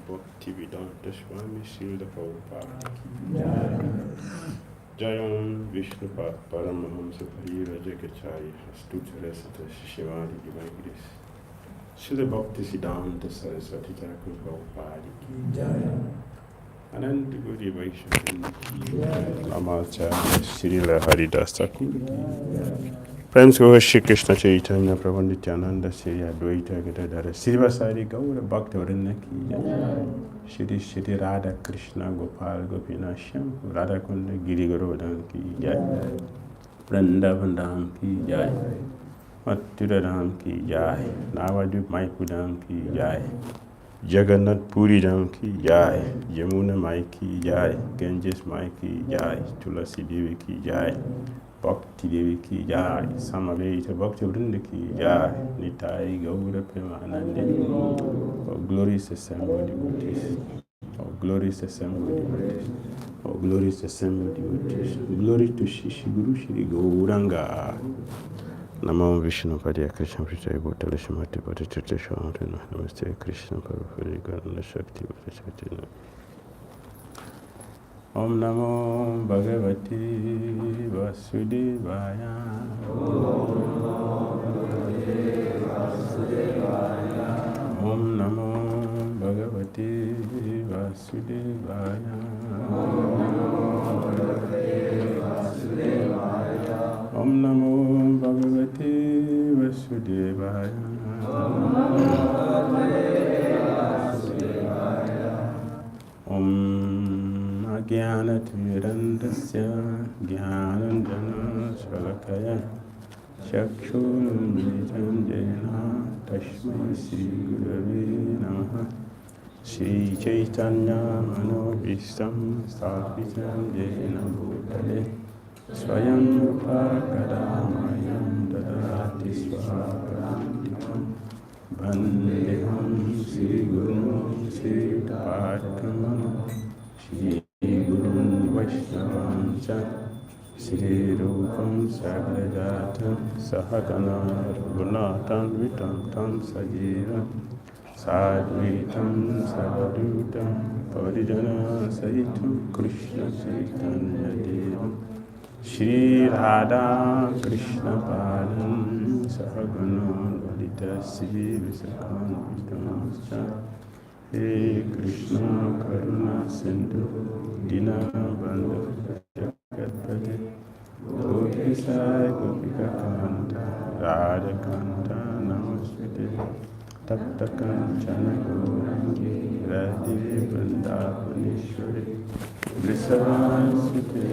Bhakti Vedanta Swami Srila Prabhupada Jayam Vishnu Paramahamsa Parira Jagatacharya Stutarasata Shivani Divine Grace Srila Bhakti Siddhanta Saraswati Thakur Prabhupada Ananda Guri Vaishnava Namacharya Srila Haridas Thakur प्रेम से वो श्री कृष्ण चैतन्य प्रभु नित्यानंद श्री अद्वैत गदाधर श्रीवासादि गौर भक्त वृंद की जय श्री श्री राधा कृष्ण गोपाल गोपीनाथ श्याम राधा कुंड गिरि गोवर्धन की जय वृंदावन धाम की जय मथुरा धाम की जय नावाद्वीप मायपुर धाम की जय जगन्नाथ पुरी धाम की जय यमुना माई की जय गंजेश माई की जय तुलसी देवी की जय Bhakti Devi ki jai, Samaveta Bhakti Vrinda ki jai, Nitai Gaura Premanande, oh glorious assembled devotees, oh glorious assembled devotees, oh glorious assembled devotees, glory to Shishi Guru Shri Gauranga. Namo Vishnu Padya Krishna Prithai Bhutala Shamati Paditya Shamarana, Namaste Krishna Parapari Garana Shakti Padishati. Om Namo Bhagavati Vasudevaya. Om Namo Bhagavati Vasudevaya. Om Namo Bhagavati Vasudevaya. Om Jnanatirandasya Jnananjana Shalakaya Chakshurumritam Jena Tashmai Sri Gurave Namaha Sri Chaitanya Manobhistam Sthapitam Jena Bhutale Swayam Rupa Kadamayam Dadati Swaparantikam Vandeham Sri Guru Sri Padakam Shri Guru Vaishnavam Cha Shri Rupam Sagrajata Sahagana Gunatan Vitam Tam Sajira Sadvitam Savadutam Parijana Sahitam Krishna Chaitanya Devam Shri Radha Krishna Padam Sahagana Valita Sri Visakan Vitam Cha He Krishna Karuna Sindhu Dina Bandhu Jagatpati Gopi Sai Gopika Kanta Radha Kanta Namaste Tapta Kanchana Gaurangi Radhe Vrindavaneshwari Vrisavasute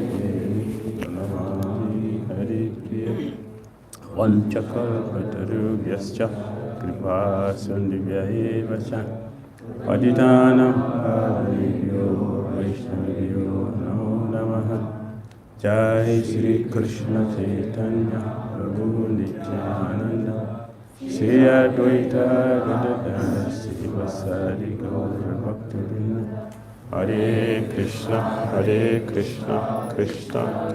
Pranamami Hari Priya Vanchakalpatarubhyascha Kripa Sandhivyaeva Cha Patitanam Pavanebhyo Vaishnavyo Namo Namaha Jai Shri Krishna Chaitanya Prabhu Nityananda Shri Advaita Gadadhara Srivasadi Gaura Bhaktivinoda Hare Krishna, Krishna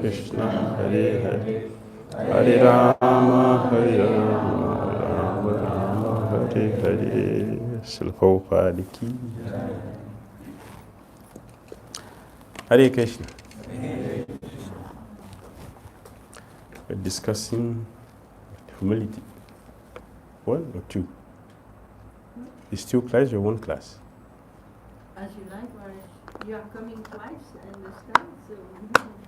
Krishna, Hare Hare, Hare Rama, Rama Rama, Hare Hare. Srila Prabhupada ki. Hare Krishna. We're discussing humility. One or two? Is two class or one class? As you like, or you are coming twice, I understand. So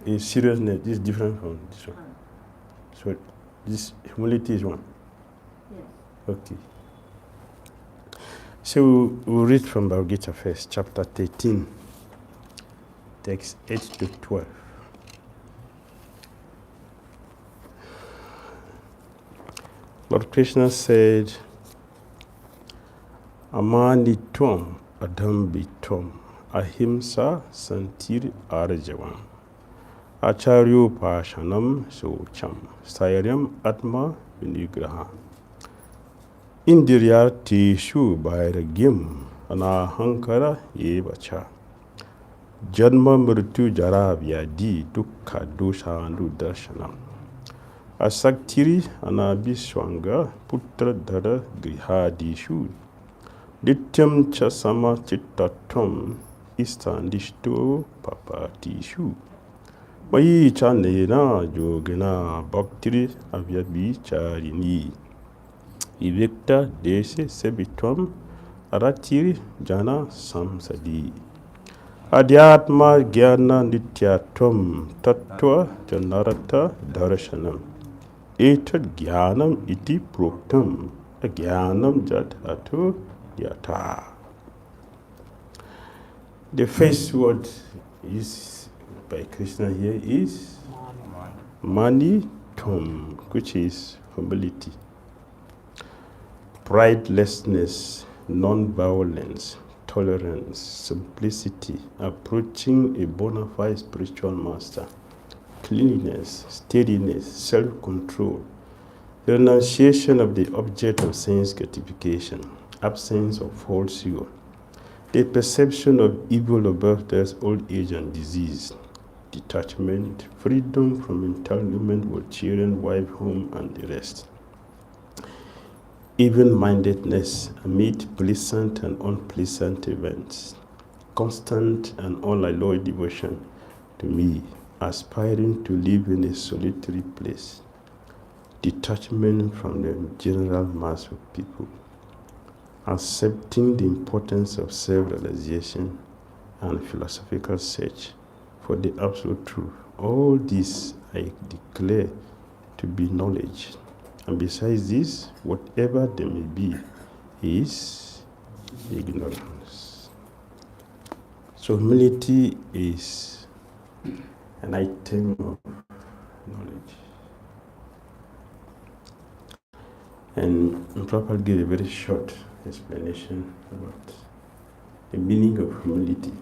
Is seriousness is different from this one. So this humility is one. yes. Okay. So we'll read from Bhagavad Gita first, chapter 13, text 8 to 12. Lord Krishna said, Amanitvam adambitvam ahimsa santir arjavam acharyo pashanam socham stairyam atma vinigraha indiryartishu vairagyam anahankara evacha janma mritu jara vyadi dukkha doshandu darshanam asaktiri anabhiswanga putra dhara grihadishu Dityam cha sama chittatam istandishto papatishu Mayi chanena yogena bhaktiri avyabhicharini Ivikta dese sebitvam aratiri jana samsadi Adhyatma jnana nityatvam tattva janarata darshanam Etad jnanam iti proktam ajnanam jadhatu yata. The first word is by Krishna here is Manitum, which is humility, pridelessness, non-violence, tolerance, simplicity, approaching a bona fide spiritual master, cleanliness, steadiness, self-control, renunciation of the object of sense gratification, absence of falsehood, the perception of evil about death, old age and disease, detachment, freedom from entanglement with children, wife, home, and the rest. Even-mindedness amid pleasant and unpleasant events, constant and unalloyed devotion to me, aspiring to live in a solitary place, detachment from the general mass of people, accepting the importance of self-realization and philosophical search for the absolute truth. All this I declare to be knowledge. And besides this, whatever there may be is ignorance. So humility is an item of knowledge. And Prabhupada gave a very short explanation about the meaning of humility.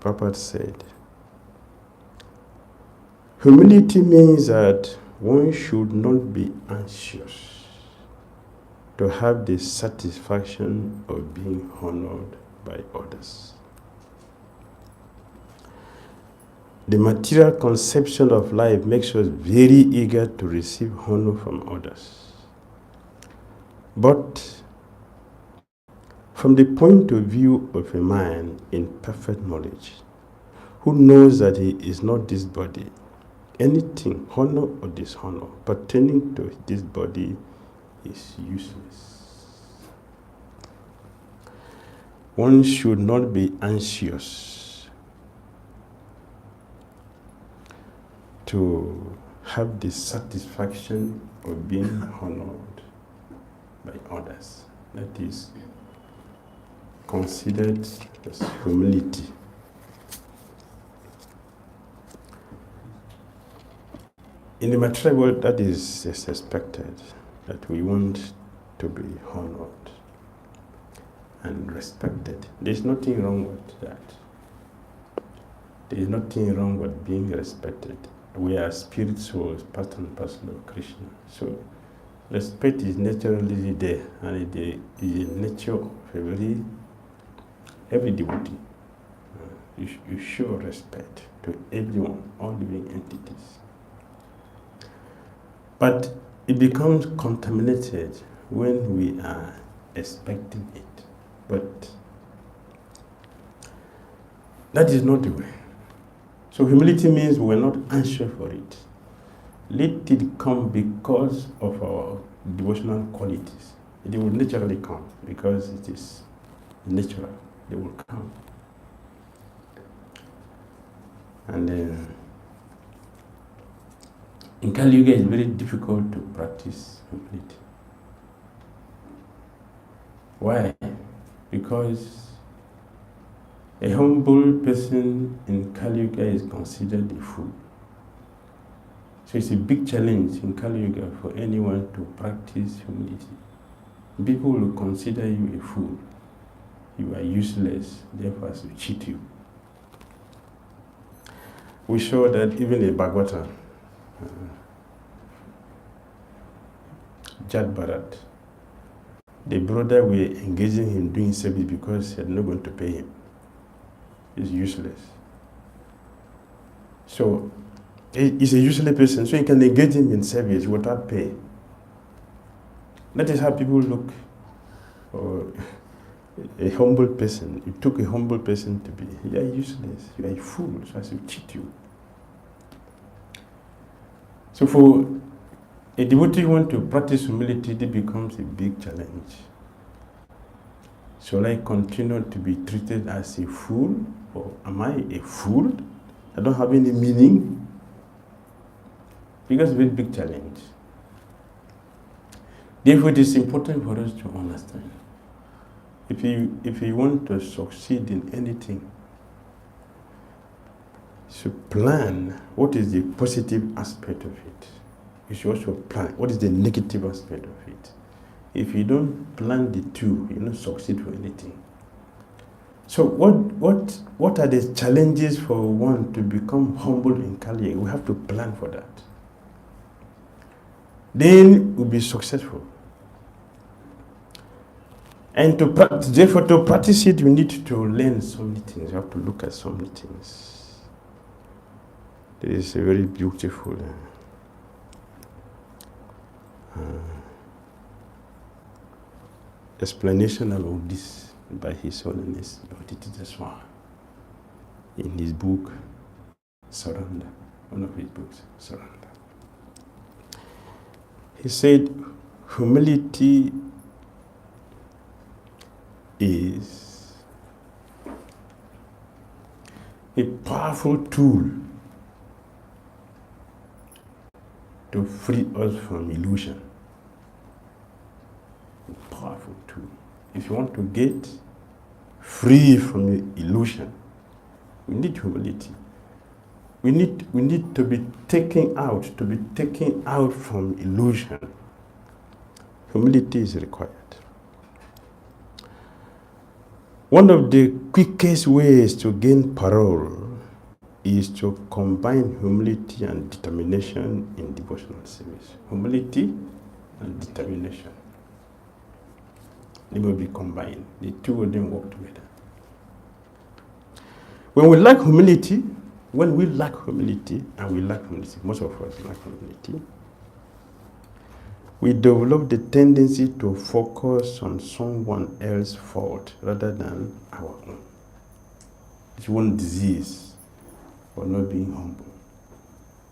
Prabhupada said, humility means that one should not be anxious to have the satisfaction of being honored by others. The material conception of life makes us very eager to receive honor from others. But from the point of view of a man in perfect knowledge, who knows that he is not this body, anything, honor or dishonor, pertaining to this body is useless. One should not be anxious to have the satisfaction of being honored by others. That is considered as humility. In the material world, that is expected, that we want to be honored and respected. There's nothing wrong with that. There is nothing wrong with being respected. We are spirit souls, part and parcel of Krishna. So respect is naturally there, and it is the nature of every every devotee. You show respect to everyone, all living entities. But it becomes contaminated when we are expecting it. But that is not the way. So humility means we're not anxious for it. Let it come because of our devotional qualities. It will naturally come because it is natural. They will come. And in Kali Yuga, it's very difficult to practice humility. Why? Because a humble person in Kali Yuga is considered a fool. So it's a big challenge in Kali Yuga for anyone to practice humility. People will consider you a fool. You are useless, therefore I will cheat you. We show that even in Bhagavata, Jat Bharat, the brother were engaging him doing service because he had not going to pay him. He's useless. So he's a useless person, so you can engage him in service without pay. That is how people look for a humble person. You took a humble person to be, you are useless, you are a fool, so I should cheat you. So for a devotee who wants to practice humility, it becomes a big challenge. Shall I continue to be treated as a fool? Or am I a fool? I don't have any meaning. Because it's a very big challenge. Therefore, it is important for us to understand. If you want to succeed in anything, you should plan what is the positive aspect of it. You should also plan what is the negative aspect of it. If you don't plan the two, you don't succeed for anything. So what are the challenges for one to become humble in Kali? We have to plan for that. Then we'll be successful. And therefore, to practice it, we need to learn so many things. We have to look at so many things. There is a very beautiful explanation of this by His Holiness Bhakti Swami in his book, Surrender, one of his books, Surrender. He said, humility is a powerful tool to free us from illusion. A powerful tool. If you want to get free from the illusion, we need humility. We need to be taken out from illusion. Humility is required. One of the quickest ways to gain parole is to combine humility and determination in devotional service. Humility and determination. They will be combined. The two of them work together. When we lack humility, and we lack humility, most of us lack humility, we develop the tendency to focus on someone else's fault rather than our own. It's one disease for not being humble.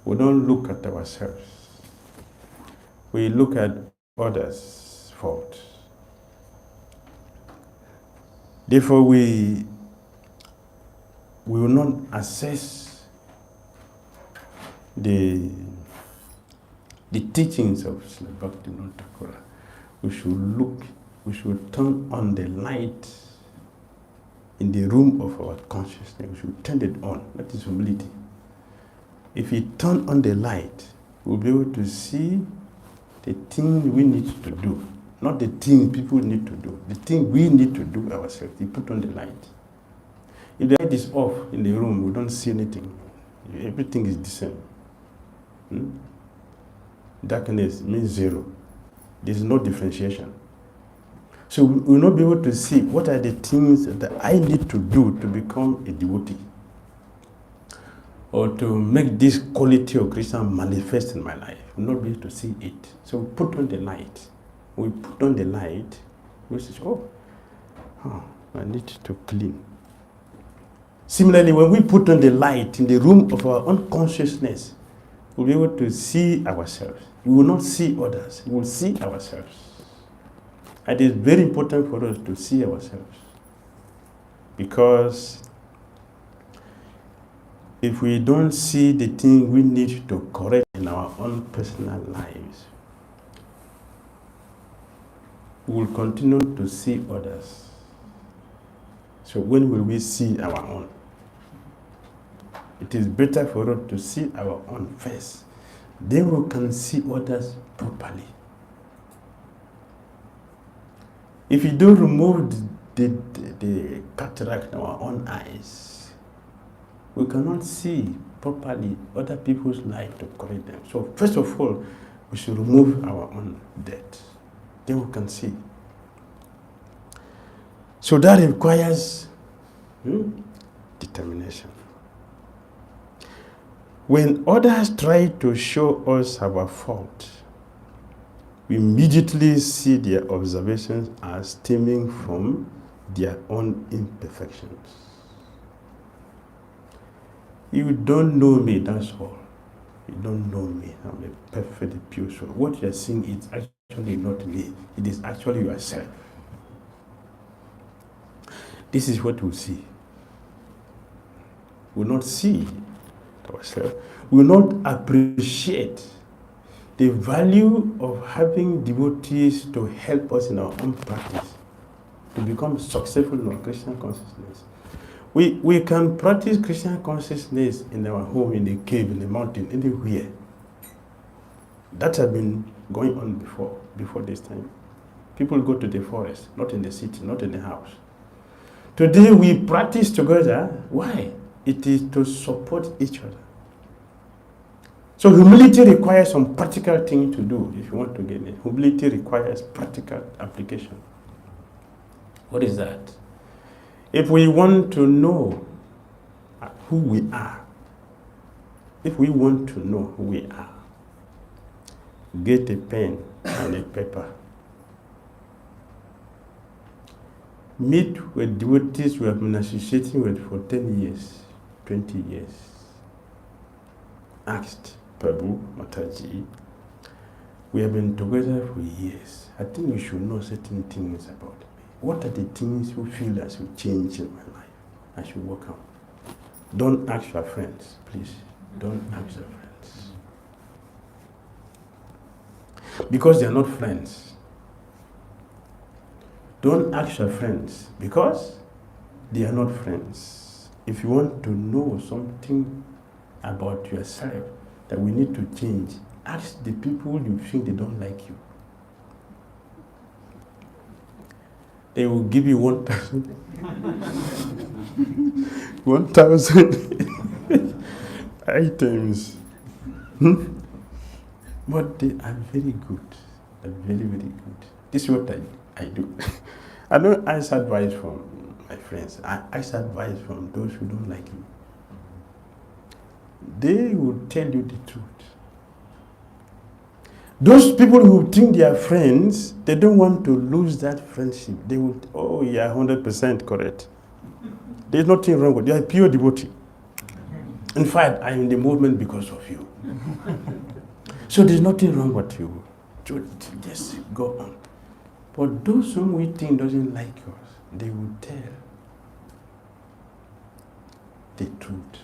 We don't look at ourselves. We look at others' faults. Therefore, we will not assess the teachings of Srila Bhaktivinoda Thakur. We should turn on the light in the room of our consciousness. We should turn it on. That is humility. If we turn on the light, we'll be able to see the thing we need to do, not the thing people need to do. The thing we need to do ourselves. We put on the light. If the light is off in the room, we don't see anything. Everything is the same. Darkness means zero. There is no differentiation. So we will not be able to see what are the things that I need to do to become a devotee, or to make this quality of Krishna manifest in my life. We will not be able to see it. So we put on the light. We put on the light, we say, I need to clean. Similarly, when we put on the light in the room of our own consciousness, we'll be able to see ourselves. We will not see others. We will see ourselves. And it is very important for us to see ourselves. Because if we don't see the thing we need to correct in our own personal lives, we will continue to see others. So when will we see our own? It is better for us to see our own first. Then we can see others properly. If you don't remove the cataract in our own eyes, we cannot see properly other people's life to correct them. So first of all, we should remove our own debt. Then we can see. So that requires determination. When others try to show us our fault, we immediately see their observations as stemming from their own imperfections. You don't know me, that's all. You don't know me. I'm a perfectly pure soul. What you're seeing is actually not me. It is actually yourself. This is what we see. We will not see ourselves. We will not appreciate the value of having devotees to help us in our own practice, to become successful in our Krishna consciousness. We can practice Krishna consciousness in our home, in the cave, in the mountain, anywhere. That has been going on before this time. People go to the forest, not in the city, not in the house. Today we practice together. Why? It is to support each other. So humility requires some practical thing to do if you want to get it. Humility requires practical application. What is that? If we want to know who we are, get a pen and a paper. Meet with devotees we have been associating with for 10 years, 20 years. Asked Prabhu, Mataji, we have been together for years. I think you should know certain things about me. What are the things you feel as you change in my life? I should work on. Don't ask your friends, please. Don't ask your friends. Because they are not friends. Don't ask your friends because they are not friends. If you want to know something about yourself that we need to change, ask the people you think they don't like you. They will give you 1,000 items. But they are very good. They're very, very good. This is what I do. I don't ask advice from my friends. I ask advice from those who don't like me. They will tell you the truth. Those people who think they are friends, they don't want to lose that friendship. They will, you are 100% correct. There's nothing wrong with you. You are a pure devotee. In fact, I am in the movement because of you. So there's nothing wrong with you. Just go on. But those whom we think doesn't like us, they will tell the truth,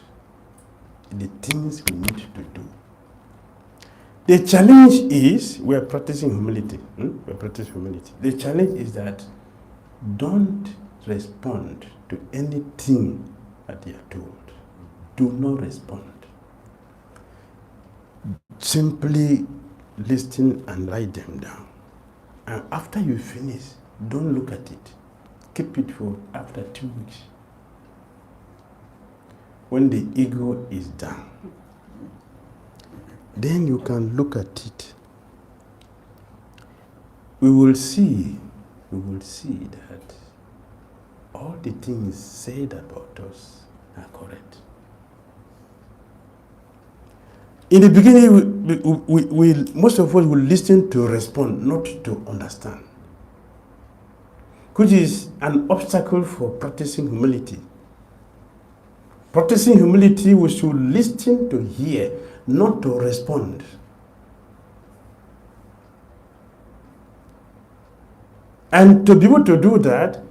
the things we need to do. The challenge is we are practicing humility. We are practicing humility. The challenge is that don't respond to anything that you are told. Do not respond. Simply listen and write them down. And after you finish, don't look at it. Keep it for after 2 weeks. When the ego is down, then you can look at it. We will see we will see that all the things said about us are correct. In the beginning, we most of us will listen to respond, not to understand, which is an obstacle for practicing humility. Practicing humility, we should listen to hear, not to respond. And to be able to do that,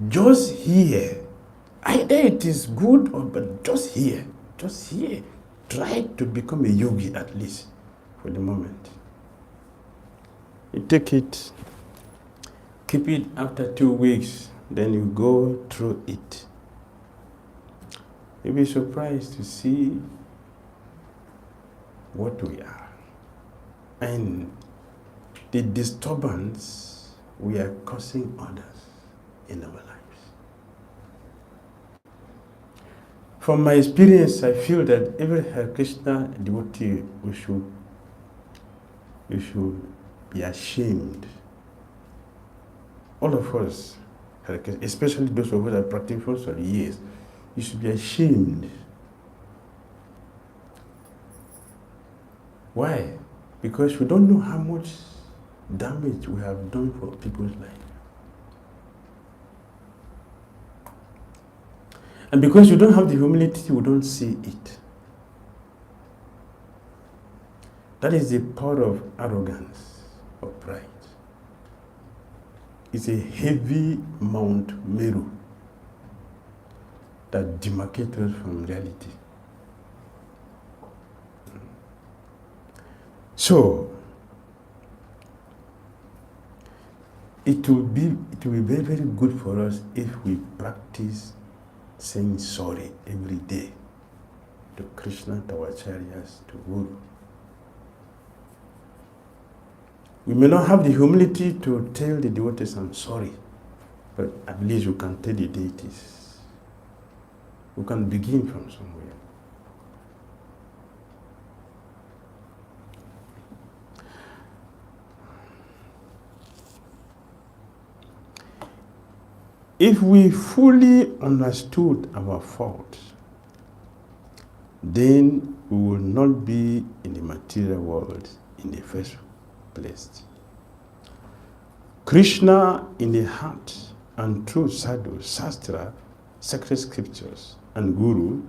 just hear. Either it is good or bad, just hear. Just hear. Try to become a yogi at least for the moment. You take it, keep it after 2 weeks, then you go through it. You'll be surprised to see what we are and the disturbance we are causing others in our lives. From my experience, I feel that every Hare Krishna devotee, we should be ashamed. All of us, especially those of us that practice for years, you should be ashamed. Why? Because we don't know how much damage we have done for people's lives. And because you don't have the humility, you don't see it. That is the power of arrogance or pride. It's a heavy Mount Meru that demarcates us from reality. So, it will be very, very good for us if we practice saying sorry every day to Krishna, to our acharyas, to Guru. We may not have the humility to tell the devotees, I'm sorry, but at least you can tell the deities. We can begin from somewhere. If we fully understood our fault, then we will not be in the material world in the first place. Krishna in the heart and through sadhu, sastra, sacred scriptures, and guru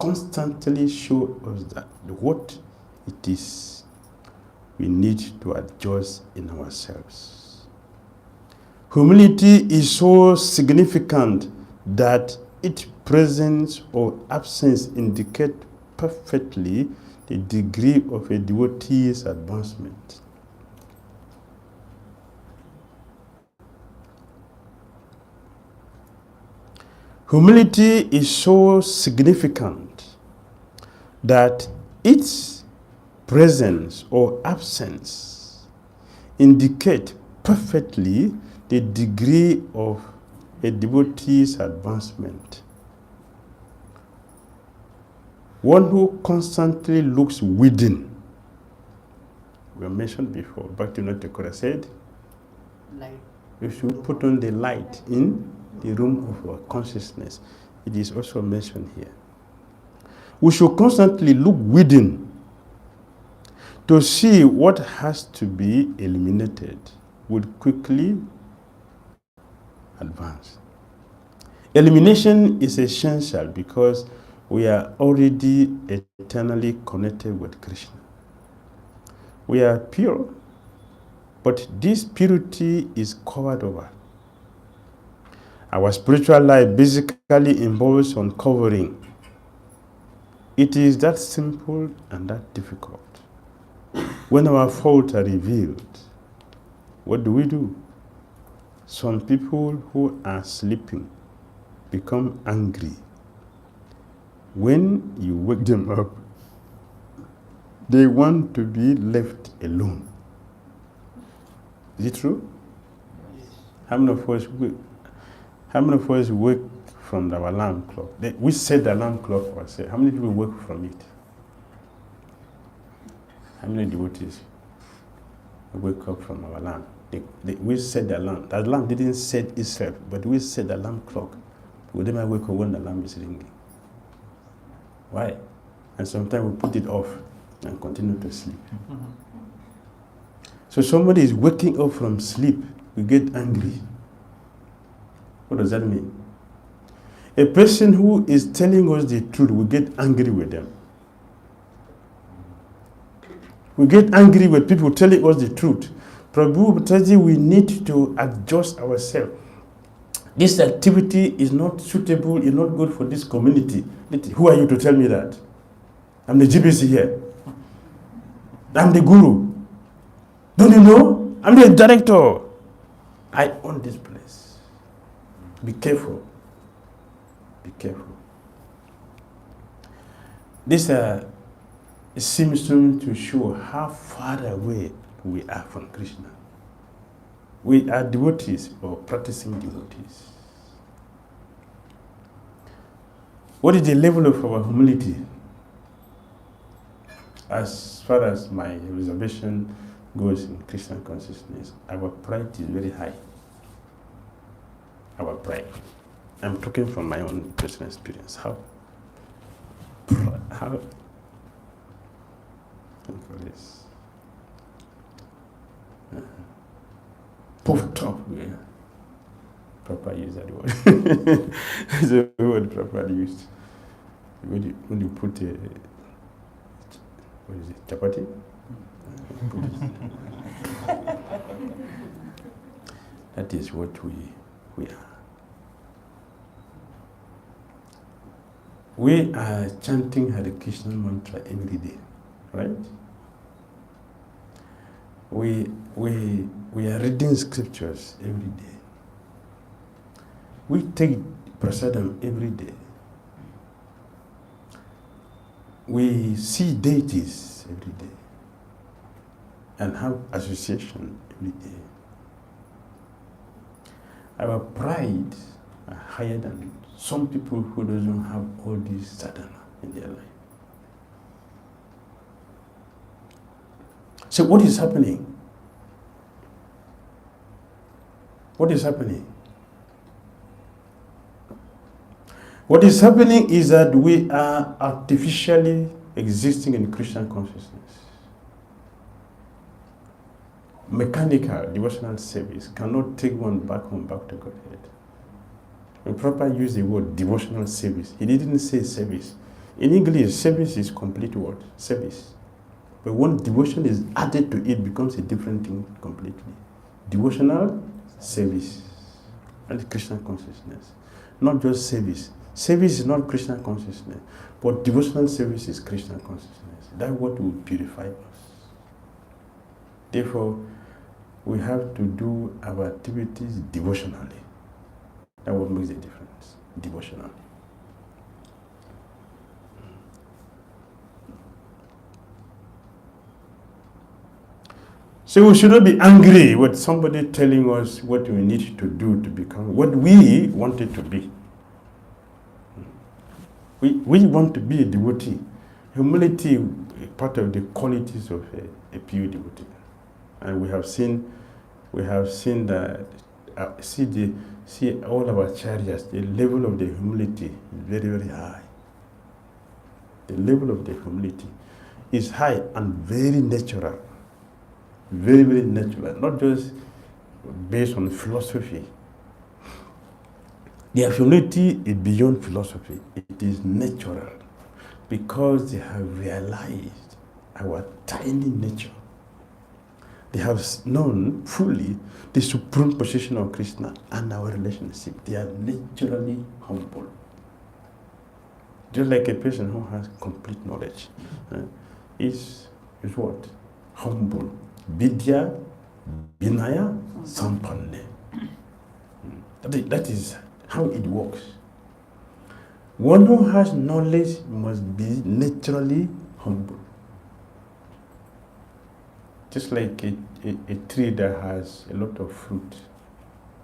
constantly show us that what it is we need to adjust in ourselves. Humility is so significant that its presence or absence indicate perfectly the degree of a devotee's advancement. Humility is so significant that its presence or absence indicate perfectly the degree of a devotee's advancement. One who constantly looks within. We mentioned before, Bhakti said, light. We should put on the light in the room of our consciousness. It is also mentioned here. We should constantly look within to see what has to be eliminated would quickly advance. Elimination is essential because we are already eternally connected with Krishna. We are pure, but this purity is covered over. Our spiritual life basically involves uncovering. It is that simple and that difficult. When our faults are revealed, what do? Some people who are sleeping become angry. When you wake them up, they want to be left alone. Is it true? Yes. How many of us wake from the alarm clock? We set the alarm clock for ourselves. How many people wake from it? How many devotees? We wake up from our alarm. We set the alarm. The alarm didn't set itself, but we set the alarm clock. We never wake up when the alarm is ringing. Why? And sometimes we put it off and continue to sleep. So somebody is waking up from sleep, we get angry. What does that mean? A person who is telling us the truth, we get angry with them. We get angry with people telling us the truth. Prabhu tells you we need to adjust ourselves. This activity is not suitable, is not good for this community. Who are you to tell me that? I'm the GBC here. I'm the guru. Don't you know? I'm the director. I own this place. Be careful. Be careful. This seems to show how far away we are from Krishna. We are devotees or practicing devotees. What is the level of our humility? As far as my reservation goes in Christian consciousness, our pride is very high. Our pride. I'm talking from my own personal experience. How? This. Puffed up, yeah. Proper use that word. It's a word properly used. When you put a, what is it, chapati? That is what we are. We are chanting Hare Krishna mantra every day, right? We are reading scriptures every day. We take prasadam every day. We see deities every day and have association every day. Our pride are higher than some people who don't have all these sadhana in their life. So what is happening? What is happening? What is happening is that we are artificially existing in Christian consciousness. Mechanical devotional service cannot take one back home, back to Godhead. When Prabhupada used the word devotional service, he didn't say service. In English, service is complete word, service. But when devotion is added to it, becomes a different thing completely. Devotional service and Krishna consciousness. Not just service. Service is not Krishna consciousness, but devotional service is Krishna consciousness. That's what will purify us. Therefore, we have to do our activities devotionally. That's what makes a difference, devotionally. So we should not be angry with somebody telling us what we need to do to become what we wanted to be. We want to be a devotee. Humility is part of the qualities of a pure devotee. And we have seen that, see all our chariots, the level of the humility is very, very high. The level of the humility is high and very natural. Very, very natural, not just based on philosophy. Their humility is beyond philosophy. It is natural because they have realized our tiny nature. They have known fully the supreme position of Krishna and our relationship. They are naturally humble. Just like a person who has complete knowledge is what? Humble. Vidya, Vinaya, Sampanne. That is how it works. One who has knowledge must be naturally humble. Just like a tree that has a lot of fruit,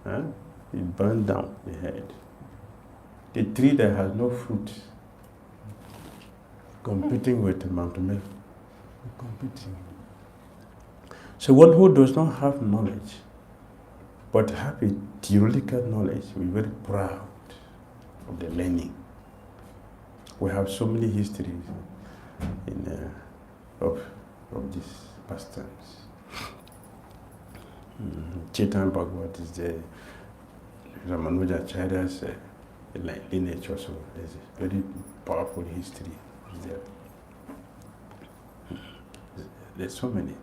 it burns down the head. The tree that has no fruit, competing with a mountain man, competing. So one who does not have knowledge, but have a theoretical knowledge, will be very proud of the learning. We have so many histories of these pastimes. 𝐃𝐡𝐚𝐦𝐿 is the Ramanujacharya's lineage also. There's a very powerful history there. There's so many.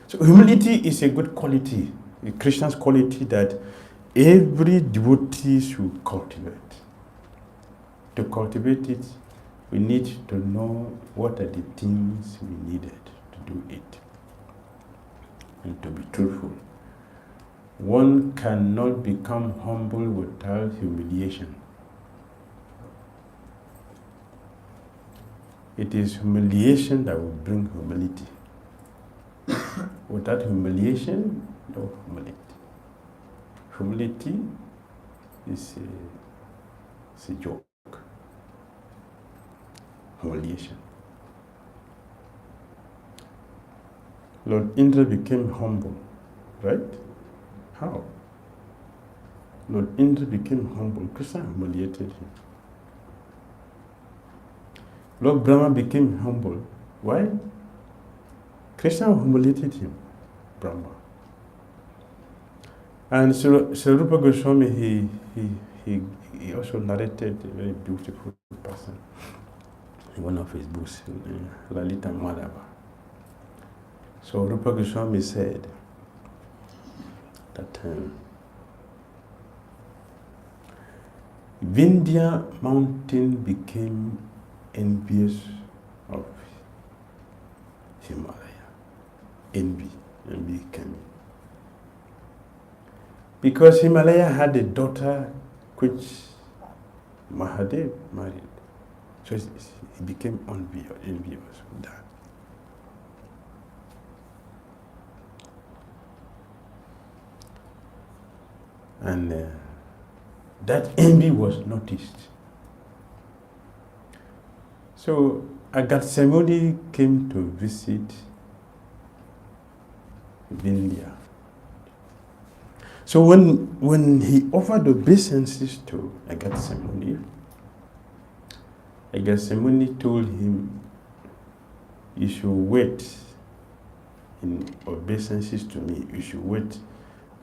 So humility is a good quality, a Christian's quality that every devotee should cultivate. To cultivate it, we need to know what are the things we needed to do it. And to be truthful. One cannot become humble without humiliation. It is humiliation that will bring humility. Without humiliation, no humility. Humility is a joke. Humiliation. Lord Indra became humble, right? How? Lord Indra became humble. Krishna humiliated him. Lord Brahma became humble. Why? Krishna humiliated him, Brahma. And Swarupa Goswami, he also narrated a very beautiful person in one of his books, Lalita Madhava. So Rupa Goswami said that Vindhya mountain became envious of Himalaya. Envy came. Because Himalaya had a daughter which Mahadev married. So he became envious of that. And that envy was noticed. So Agatsamuni came to visit Vindhya. So when he offered obeisances to Agatsamuni told him, you should wait in obeisances to me. You should wait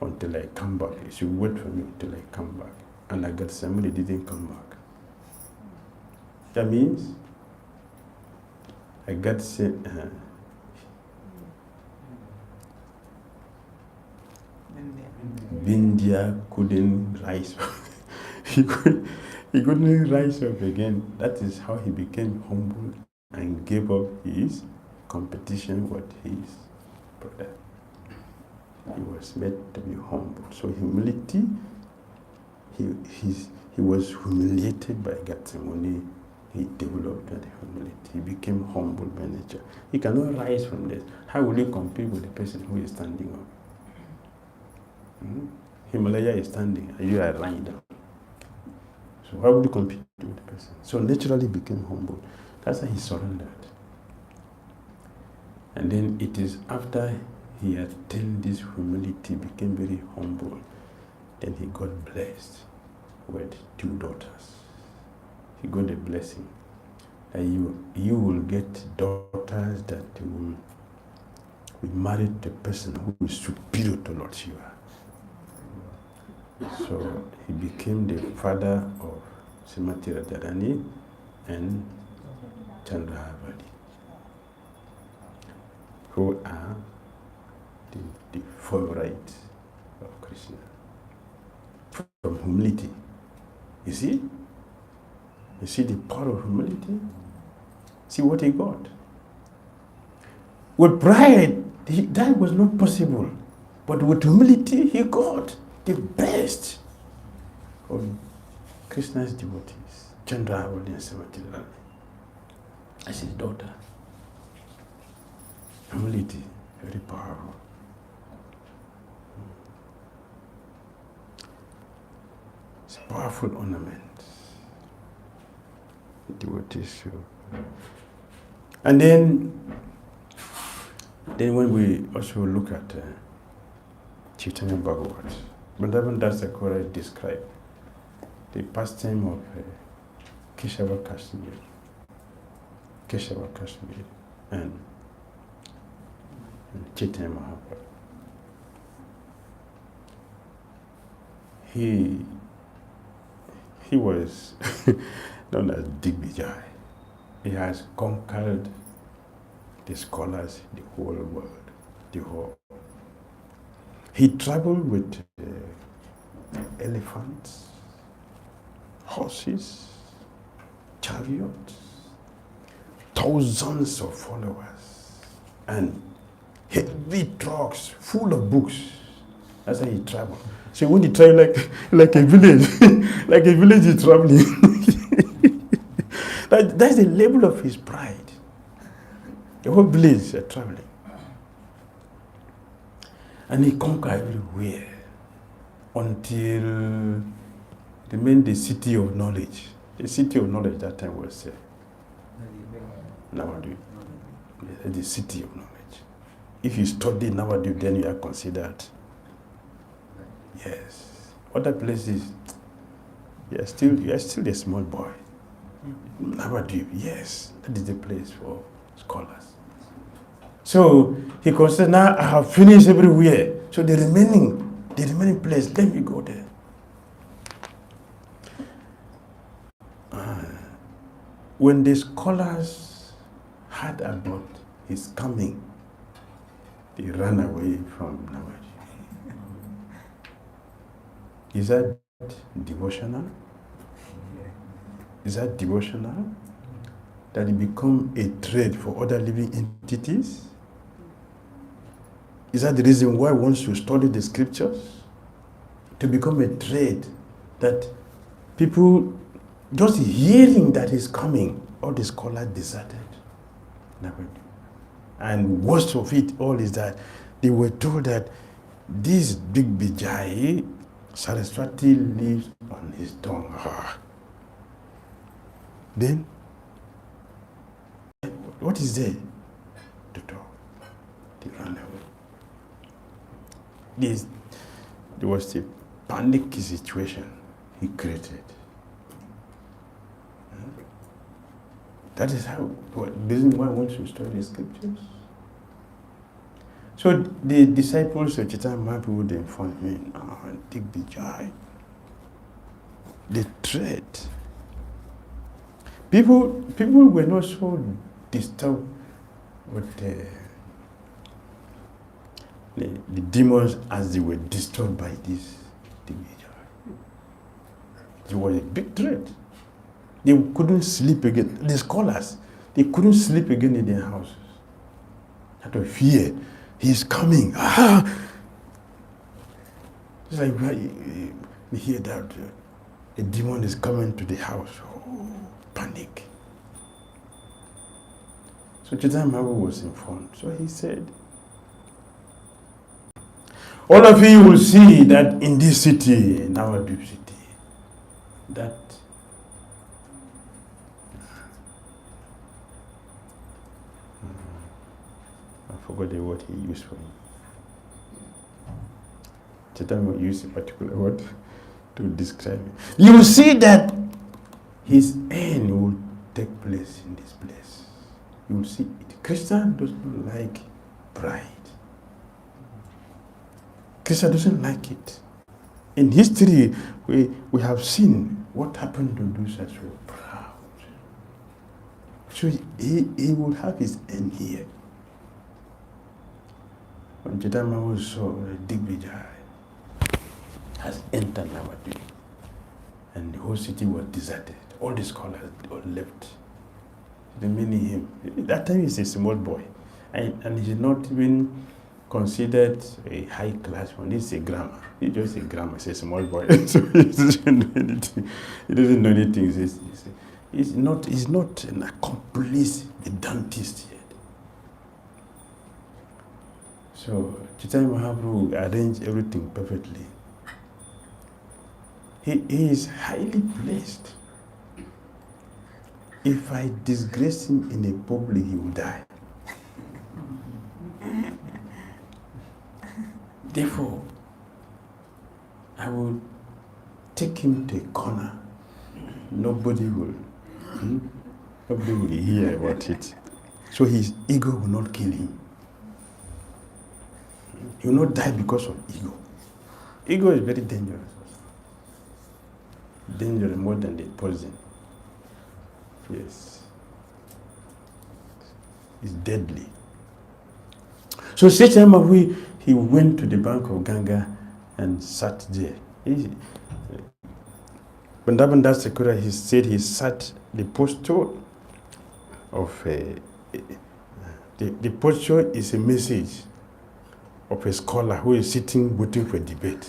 until I come back. You should wait for me until I come back. And Agatsamuni didn't come back. That means Vindhya couldn't rise. he couldn't rise up again. That is how he became humble and gave up his competition with his brother. He was made to be humble. So humility, he was humiliated by Agatsamuni. He developed that humility. He became humble by nature. He cannot rise from this. How will you compete with the person who is standing up? Himalaya is standing and you are lying down. So how would you compete with the person? So naturally became humble. That's how he surrendered. And then it is after he attained this humility, became very humble, then he got blessed with 2 daughters. He got a blessing that you will get daughters that will be married to a person who is superior to Lord Shiva. So he became the father of Srimati Radharani and Chandrahavali, who are the favorites of Krishna. From humility. You see? You see the power of humility? See what he got. With pride, that was not possible. But with humility, he got the best of Krishna's devotees. Chandrahavali and Srimati Radharani as his daughter. Humility, very powerful. It's a powerful ornament. Devotees. And then Then when we also look at 𝐃𝐡𝐚𝐤𝐵𝐺𝑎𝑔𝑎vat, Vrindavan does the correct describe the pastime of 𝐾𝐸𝐵 and 𝐶𝐻𝐚 Mahaprabhu. He was known as Digbijay. He has conquered the scholars, the whole world, He traveled with elephants, horses, chariots, thousands of followers, and heavy trucks full of books. That's how he traveled. So when he traveled like a village, like a village is traveling. That's the level of his pride. The whole village are traveling. And he conquered everywhere until remained the city of knowledge. The city of knowledge that time was Navadu. The city of knowledge. If you study Navadu, then you are considered. Yes. Other places, you are still a small boy. Navadu, yes, that is the place for scholars. So he considered, now I have finished everywhere. So the remaining place, let me go there. When the scholars heard about his coming, they ran away from Navadu. Is that devotional? Is that devotional? That it become a trade for other living entities? Is that the reason why one should study the scriptures? To become a trade that people, just hearing that he's coming, all the scholars deserted. And worst of it all is that they were told that this big Vijay, Saraswati lives on his tongue. Then, what is there to talk? They ran away. There was a panic situation he created. That is how, the reason why I want to study the scriptures. So the disciples of 𝐶𝐻𝐚 Mahaprabhu, they informed me, Digbijay, the threat. People were not so disturbed with the demons as they were disturbed by this Digbijay. It was a big threat. They couldn't sleep again. The scholars, they couldn't sleep again in their houses. Out of fear. He's coming. It's like we hear that a demon is coming to the house. Oh, panic. So 𝐶𝐻𝐚 Mahaprabhu was informed. So he said, all of you will see that in this city, in our deep city, that I forgot the word he used for him. 𝐶𝐻𝐚 used a particular word to describe it. You will see that his end will take place in this place. You will see it. Christian does not like pride. Christian doesn't like it. In history, we have seen what happened to those that were proud. So he will have his end here. When 𝐶𝐻𝐚 Mahaprabhu saw Digbijay has entered Navadu, and the whole city was deserted. All the scholars were left. Remaining him. That time he's a small boy, and he's not even considered a high class one. He's a grammar. He's just a grammar. He's a small boy, so he doesn't know anything. He doesn't know anything. He's not an accomplished dentist yet. So 𝐶𝐻𝐚 Mahaprabhu arranged everything perfectly. He is highly placed. If I disgrace him in a public, he will die. Therefore, I will take him to a corner. Nobody will hear about it. So his ego will not kill him. He will not die because of ego. Ego is very dangerous. Dangerous more than the poison. Yes. It's deadly. So Ch.J.Mavu, he went to the bank of Ganga and sat there. Vrindavan Das Thakur, he said he sat the posture of the posture is a message of a scholar who is sitting waiting for a debate.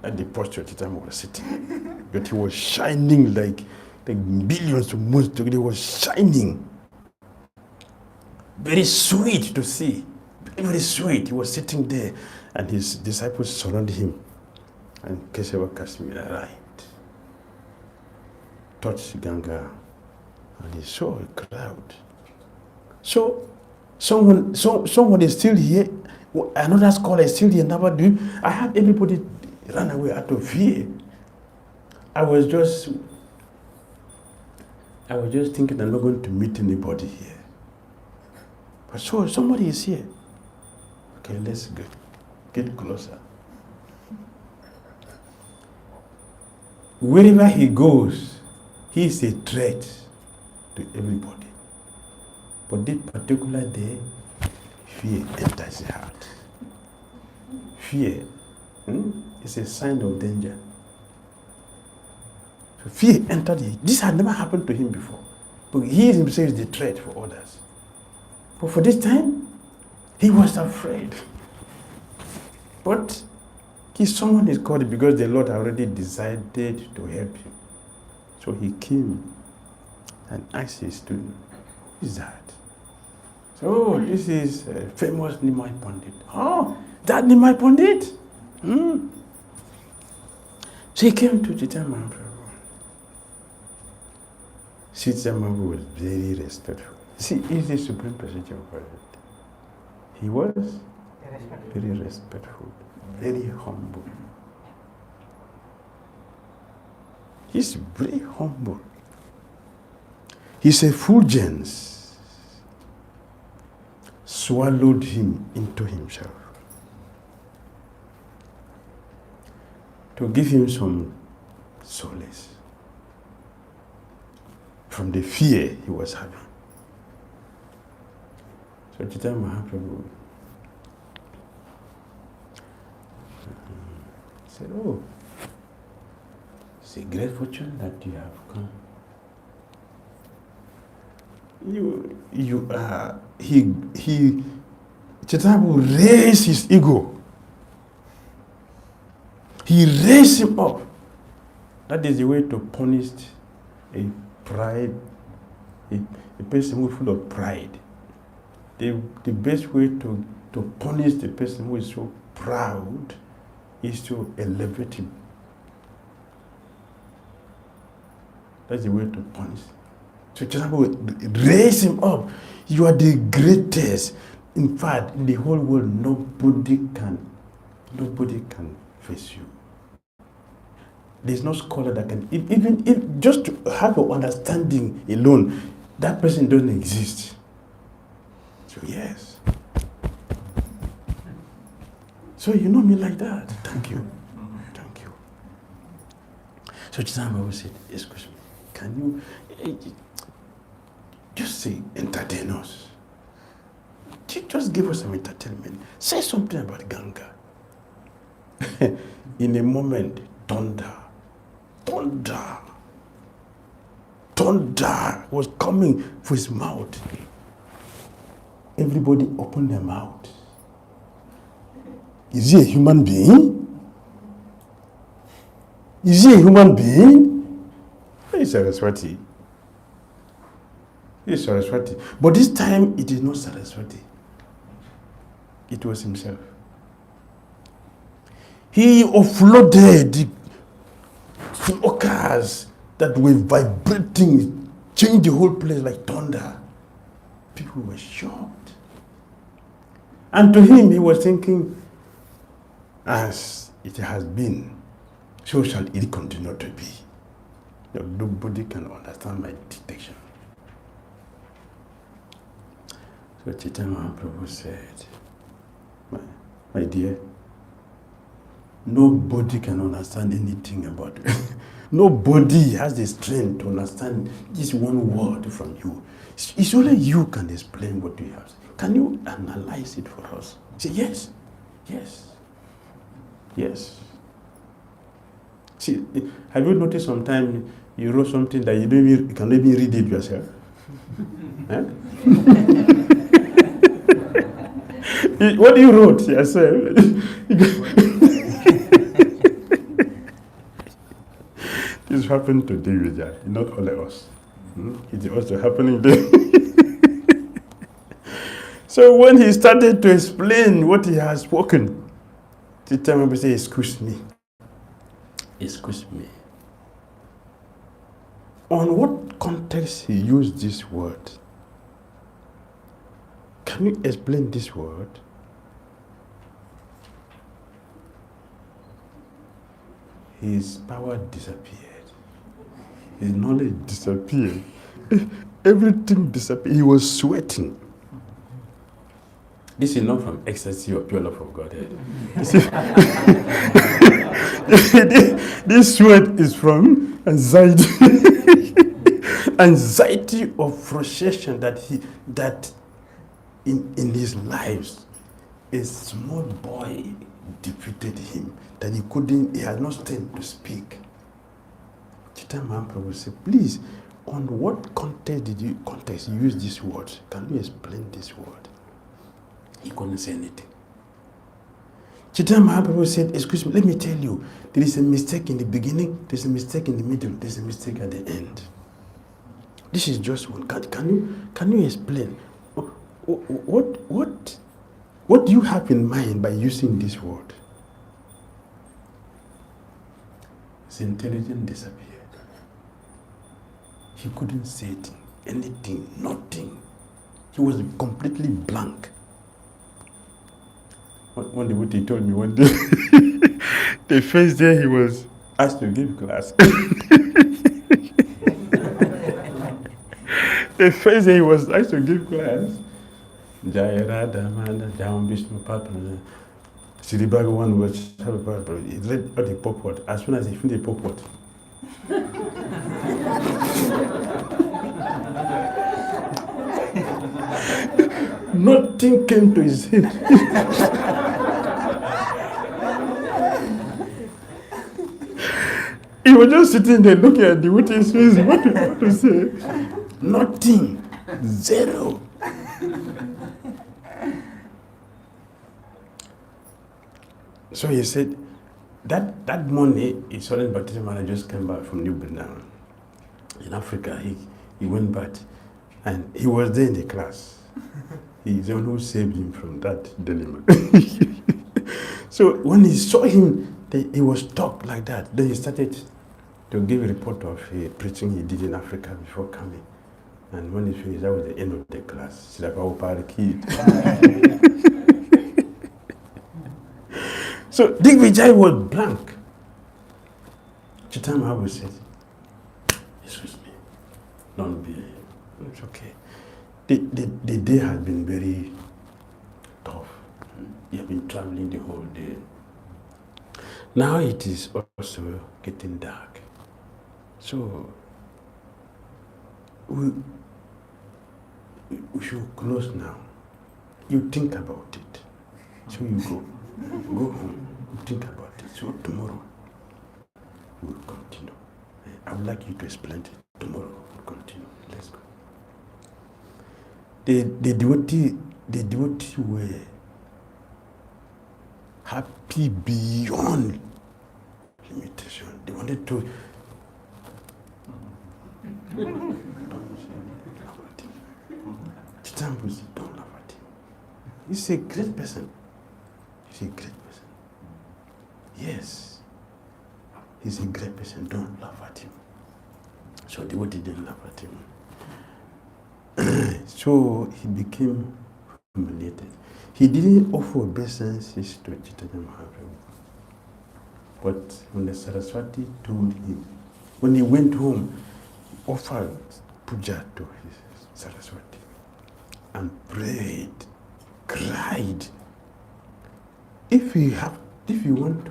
And the posture Ch.J.Mavu was sitting. But he was shining like billions of moons. He was shining. Very sweet to see. Very sweet. He was sitting there and his disciples surrounded him. And Kesava Kashmir arrived. Touched Ganga and he saw a crowd. So someone is still here. Another scholar is still here. I had everybody run away out of fear. I was just thinking I'm not going to meet anybody here. But so somebody is here. Okay, let's get closer. Wherever he goes, he is a threat to everybody. But this particular day, fear enters the heart. Fear is a sign of danger. So fear entered him. This had never happened to him before. But he himself is the threat for others. But for this time, he was afraid. But someone is called because the Lord already decided to help him. So he came and asked his student, who is that? So this is famous Nimai Pandit. Oh, that Nimai Pandit? So he came to Ch.J.Mavu. Ch.J.Mavu was very respectful. See, he's the Supreme Personality of Godhead. He was very respectful, very humble. He's very humble. His effulgence swallowed him into himself to give him some solace from the fear he was having. So Chaitanya Mahaprabhu said, oh, it's a great fortune that you have come. Chaitanya Mahaprabhu raised his ego. He raised him up. That is the way to punish a person who is full of pride. The best way to punish the person who is so proud is to elevate him. That's the way to punish. So Chaitanya raise him up. You are the greatest. In fact, in the whole world, nobody can face you. There's no scholar that can, even if just to have your understanding alone, that person doesn't exist. So yes. So you know me like that. Thank you. Thank you. So Chaitanya said, excuse me, can you just say entertain us? Just give us some entertainment. Say something about Ganga. In a moment, thunder was coming from his mouth. Everybody opened their mouth. Is he a human being? Is he a human being? He's Saraswati. He's Saraswati. But this time, it is not Saraswati. It was himself. He offloaded the flockers that were vibrating, changed the whole place like thunder. People were shocked. And to him, he was thinking, as it has been, so shall it continue to be. Nobody can understand my detection. So Chaitanya Mahaprabhu said, my dear, nobody can understand anything about it. Nobody has the strength to understand this one word from you. It's only you can explain what you have. Can you analyze it for us? Say yes, yes, yes. See, have you noticed sometimes you wrote something that you cannot even read it yourself? What you wrote yourself? This happened to Vijay, not only us. It's also happening there. So when he started to explain what he has spoken, the time we say, excuse me. On what context he used this word? Can you explain this word? His power disappeared. His knowledge disappeared. Everything disappeared. He was sweating. This is not from ecstasy or pure love of Godhead. This sweat is from anxiety. Anxiety of frustration that in his lives, a small boy defeated him, that he had no strength to speak. Chaitanya Mahaprabhu said, please, on what context did you use this word? Can you explain this word? He couldn't say anything. Chaitanya Mahaprabhu said, excuse me, let me tell you, there is a mistake in the beginning, there's a mistake in the middle, there's a mistake at the end. This is just one. Can you explain? What do you have in mind by using this word? His intelligence disappeared. He couldn't say anything, nothing. He was completely blank. One devotee told me one day, the first day he was asked to give class. The first day he was asked to give class, Jaya Damodara, Jam Vishnu Papa, Sri Bhagavan was he read all the purport. As soon as he finished the purport, nothing came to his head. He was just sitting there looking at the witness face. What to say? Nothing. Zero. So he said, that morning, his son Bhakti man just came back from New Vrindavan. In Africa, he went back, and he was there in the class. He's the one who saved him from that dilemma. So when he saw him, he was stuck like that. Then he started to give a report of a preaching he did in Africa before coming. And when he finished, that was the end of the class. So Vijay was blank. Chaitanya Mahaprabhu said, excuse me, don't be, it's okay. The day had been very tough. You have been traveling the whole day. Now it is also getting dark. So we should close now. You think about it. So you go home, you think about it. So tomorrow we'll continue. I would like you to explain it. Tomorrow we'll continue. Let's go. The devotee were happy beyond limitation. They wanted to. Don't laugh at him. He's a great person. He's a great person. Yes. He's a great person. Don't laugh at him. So the devotee didn't laugh at him. So he became humiliated. He didn't offer obeisances to Chaitanya Mahaprabhu. But when the Saraswati told him, when he went home, he offered puja to his Saraswati and prayed, cried. If you want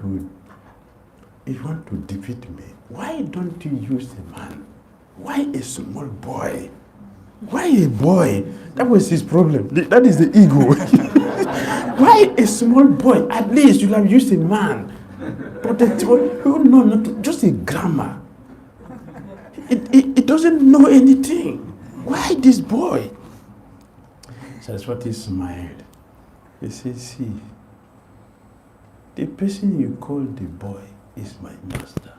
to defeat me, why don't you use a man? Why a small boy? Why a boy? That was his problem. That is the ego. Why a small boy? At least you have used a man. But no, not just a grammar. It doesn't know anything. Why this boy? Saraswati smiled. He said, see, the person you call the boy is my master.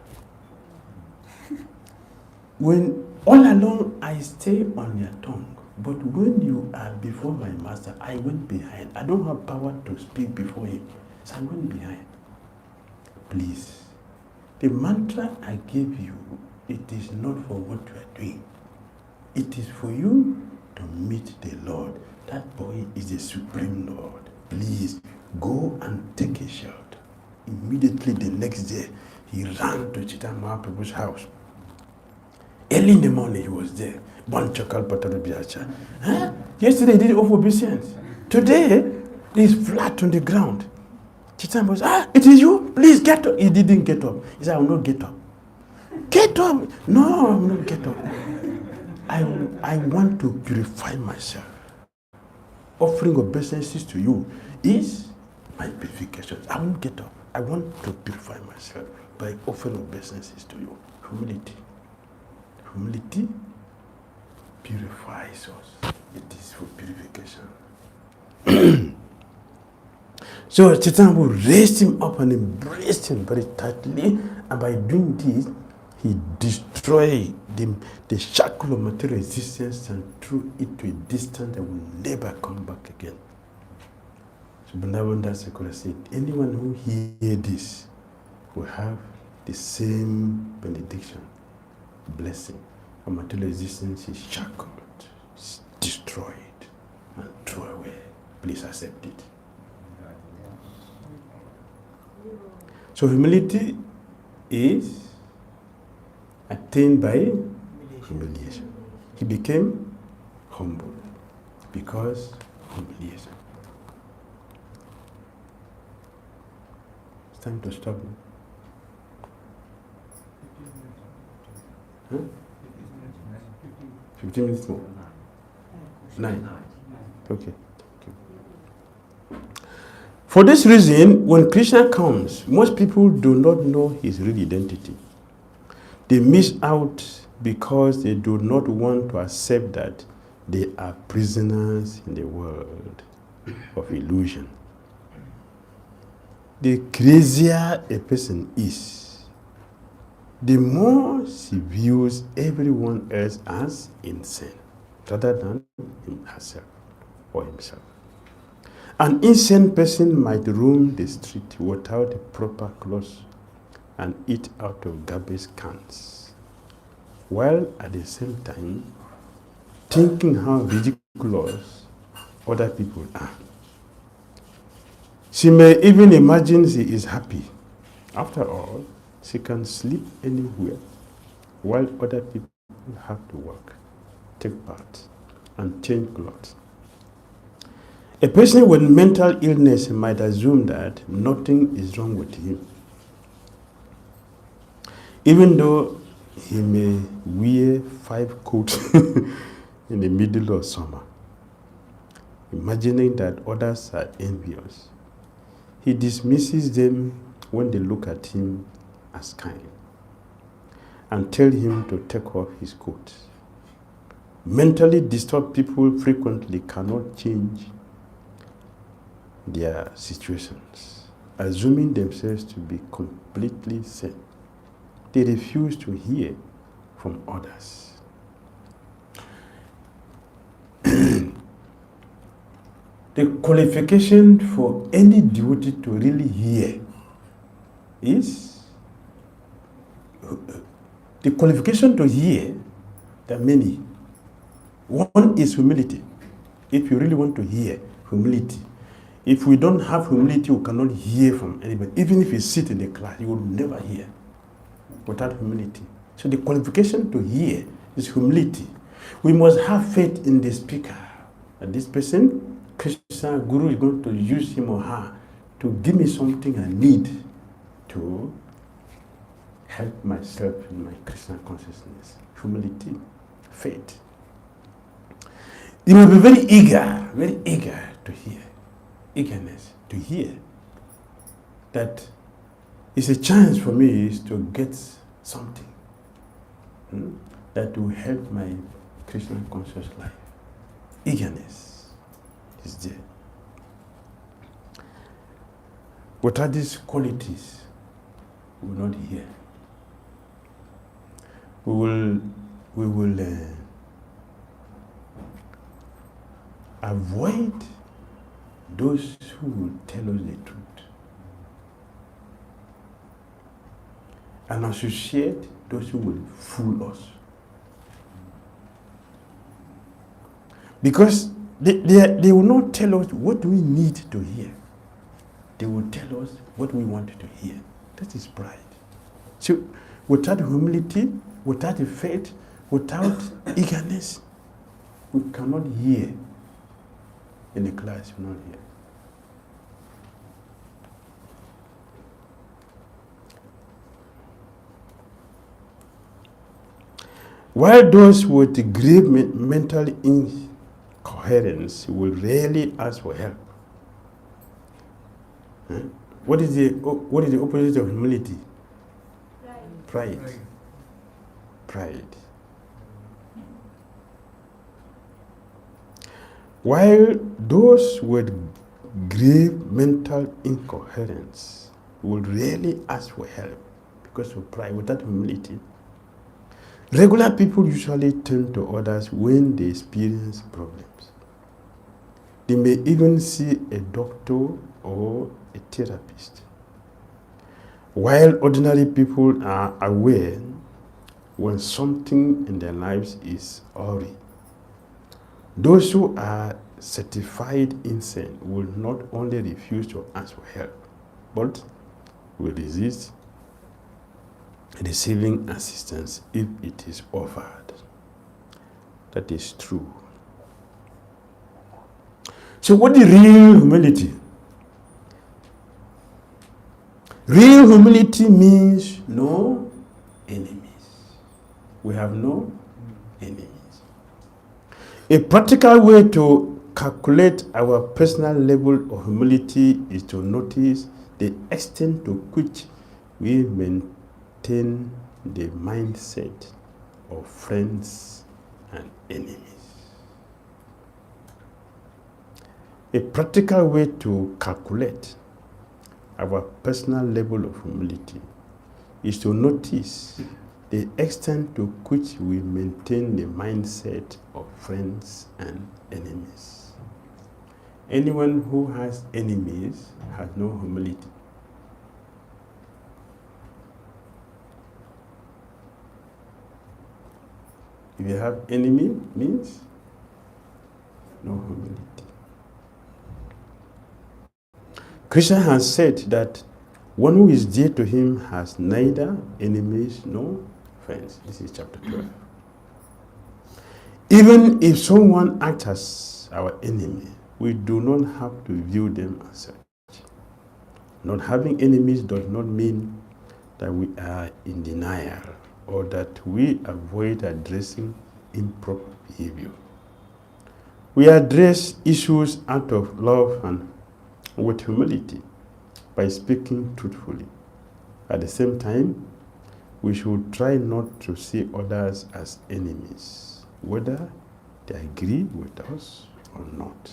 When all along I stay on your tongue, but when you are before my master, I went behind. I don't have power to speak before him, so I went behind. Please, the mantra I gave you, it is not for what you are doing. It is for you to meet the Lord. That boy is the Supreme Lord. Please, go and take a shot. Immediately the next day, he ran to 𝐃𝐡𝐚𝐤𝐭𝐢's Mahaprabhu's house. Early in the morning, he was there. Huh? Yesterday, he did offer obeisance. Today, he's flat on the ground. 𝐃𝐡𝐚𝐤𝐭𝐢 was, it is you? Please get up. He didn't get up. He said, I will not get up. Get up. No, I will not get up. I want to purify myself. Offering obeisances to you is my purification. I won't get up. I want to purify myself by offering obeisances to you. Humility. Humility purifies us. It is for purification. So 𝐶𝐻 raised him up and embraced him very tightly, and by doing this, he destroyed the shackle of material existence and threw it to a distance that will never come back again. So Vrindavan Dasakura said, anyone who hears this will have the same benediction, blessing. A material existence is shackled, is destroyed, and thrown away. Please accept it. So humility is attained by humiliation. He became humble because humiliation. It's time to stop. Huh? 15 minutes more. 9. Okay. For this reason, when Krishna comes, most people do not know his real identity. They miss out because they do not want to accept that they are prisoners in the world of illusion. The crazier a person is, the more she views everyone else as insane, rather than herself or himself. An insane person might roam the street without the proper clothes and eat out of garbage cans, while at the same time thinking how ridiculous other people are. She may even imagine she is happy. After all, she can sleep anywhere, while other people have to work, take part, and change clothes. A person with mental illness might assume that nothing is wrong with him, even though he may wear 5 coats in the middle of summer, imagining that others are envious. He dismisses them when they look at him as kind and tell him to take off his coat. Mentally disturbed people frequently cannot change their situations, assuming themselves to be completely sane. They refuse to hear from others. The qualification for any devotee to really hear is, the qualification to hear, there are many. One is humility. If you really want to hear, humility. If we don't have humility, we cannot hear from anybody. Even if you sit in the class, you will never hear without humility. So the qualification to hear is humility. We must have faith in the speaker. And this person, Krishna Guru, is going to use him or her to give me something I need to help myself in my Krishna consciousness. Humility, faith. You must be very eager to hear. Eagerness to hear. That is a chance for me is to get something that will help my Krishna conscious life. Eagerness is there. Without these qualities, we will not hear. We will avoid those who will tell us the truth and associate those who will fool us. Because they will not tell us what we need to hear. They will tell us what we want to hear. That is pride. So without humility, without faith, without eagerness, we cannot hear. In the class, we not hear. While those with grave mental incoherence will rarely ask for help. What is the opposite of humility? Pride. While those with grave mental incoherence will rarely ask for help because of pride, without humility. Regular people usually turn to others when they experience problems. They may even see a doctor or a therapist. While ordinary people are aware when something in their lives is awry. Those who are certified insane will not only refuse to ask for help, but will resist receiving assistance if it is offered. That is true. So what is real humility? Real humility means no enemies. We have no enemies. A practical way to calculate our personal level of humility is to notice the extent to which we maintain the mindset of friends and enemies. A practical way to calculate our personal level of humility is to notice the extent to which we maintain the mindset of friends and enemies. Anyone who has enemies has no humility. If you have enemy, means no humility. Krishna has said that one who is dear to him has neither enemies nor friends. This is chapter 12. Even if someone acts as our enemy, we do not have to view them as such. Not having enemies does not mean that we are in denial or that we avoid addressing improper behavior. We address issues out of love and with humility by speaking truthfully. At the same time, we should try not to see others as enemies, whether they agree with us or not.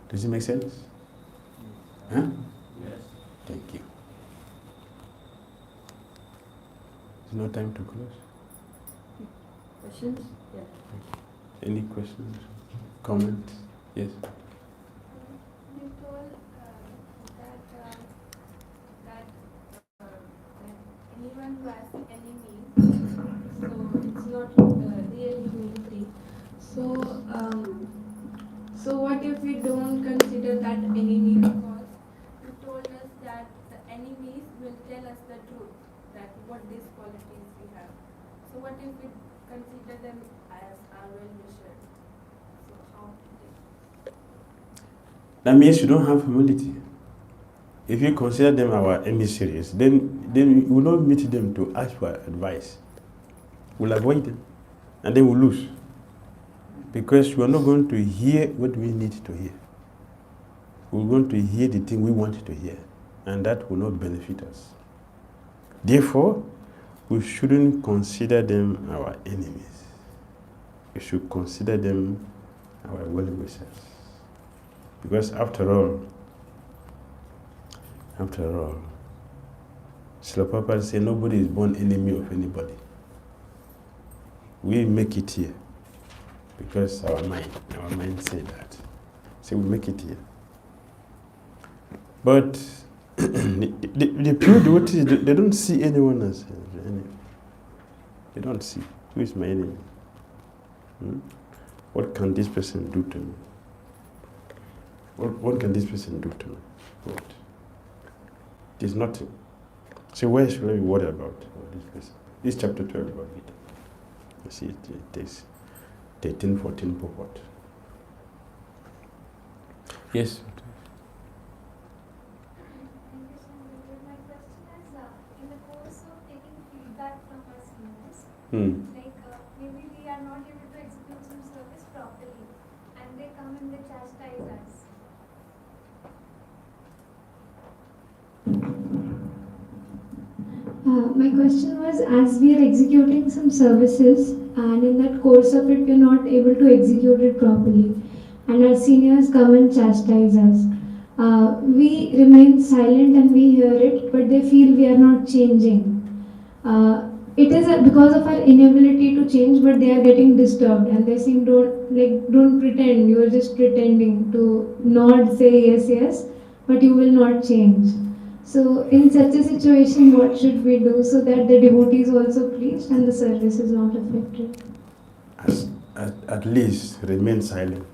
Does it make sense? Huh? Yes. Thank you. There's no time to close. Questions? Yeah. Any questions? Comments? Yes. You told that anyone who has enemies, so it's not real humility. So what if we don't consider that enemy? Because you told us that the enemies will tell us the truth, that what these qualities we have. So what if we consider them as our well-wishers? So how to That means you don't have humility. If you consider them our emissaries, then you will not meet them to ask for advice. We'll avoid them, and then we'll lose. Because we are not going to hear what we need to hear. We're going to hear the thing we want to hear, and that will not benefit us. Therefore, we shouldn't consider them our enemies. We should consider them our well-wishers. Because after all, Srila Prabhupada said nobody is born enemy of anybody. We make it here because our mind said that. So we make it here. But the pure devotees, they don't see anyone as an enemy. They don't see, who is my enemy? What can this person do to me? What can this person do to me? What? There's nothing. So where should I be worried about this person? This chapter 12 about it. You see, it takes 13, 14 purport. Yes? My question is, in the course of taking feedback from our seniors, maybe we are not able to execute some service properly, and they come and they chastise us. My question was, as we are executing some services, and in that course of it, we are not able to execute it properly, and our seniors come and chastise us. We remain silent and we hear it, but they feel we are not changing. It is because of our inability to change, but they are getting disturbed and they seem don't pretend. You are just pretending to nod, say yes, yes, but you will not change. So in such a situation, what should we do so that the devotee is also pleased and the service is not affected? At least remain silent.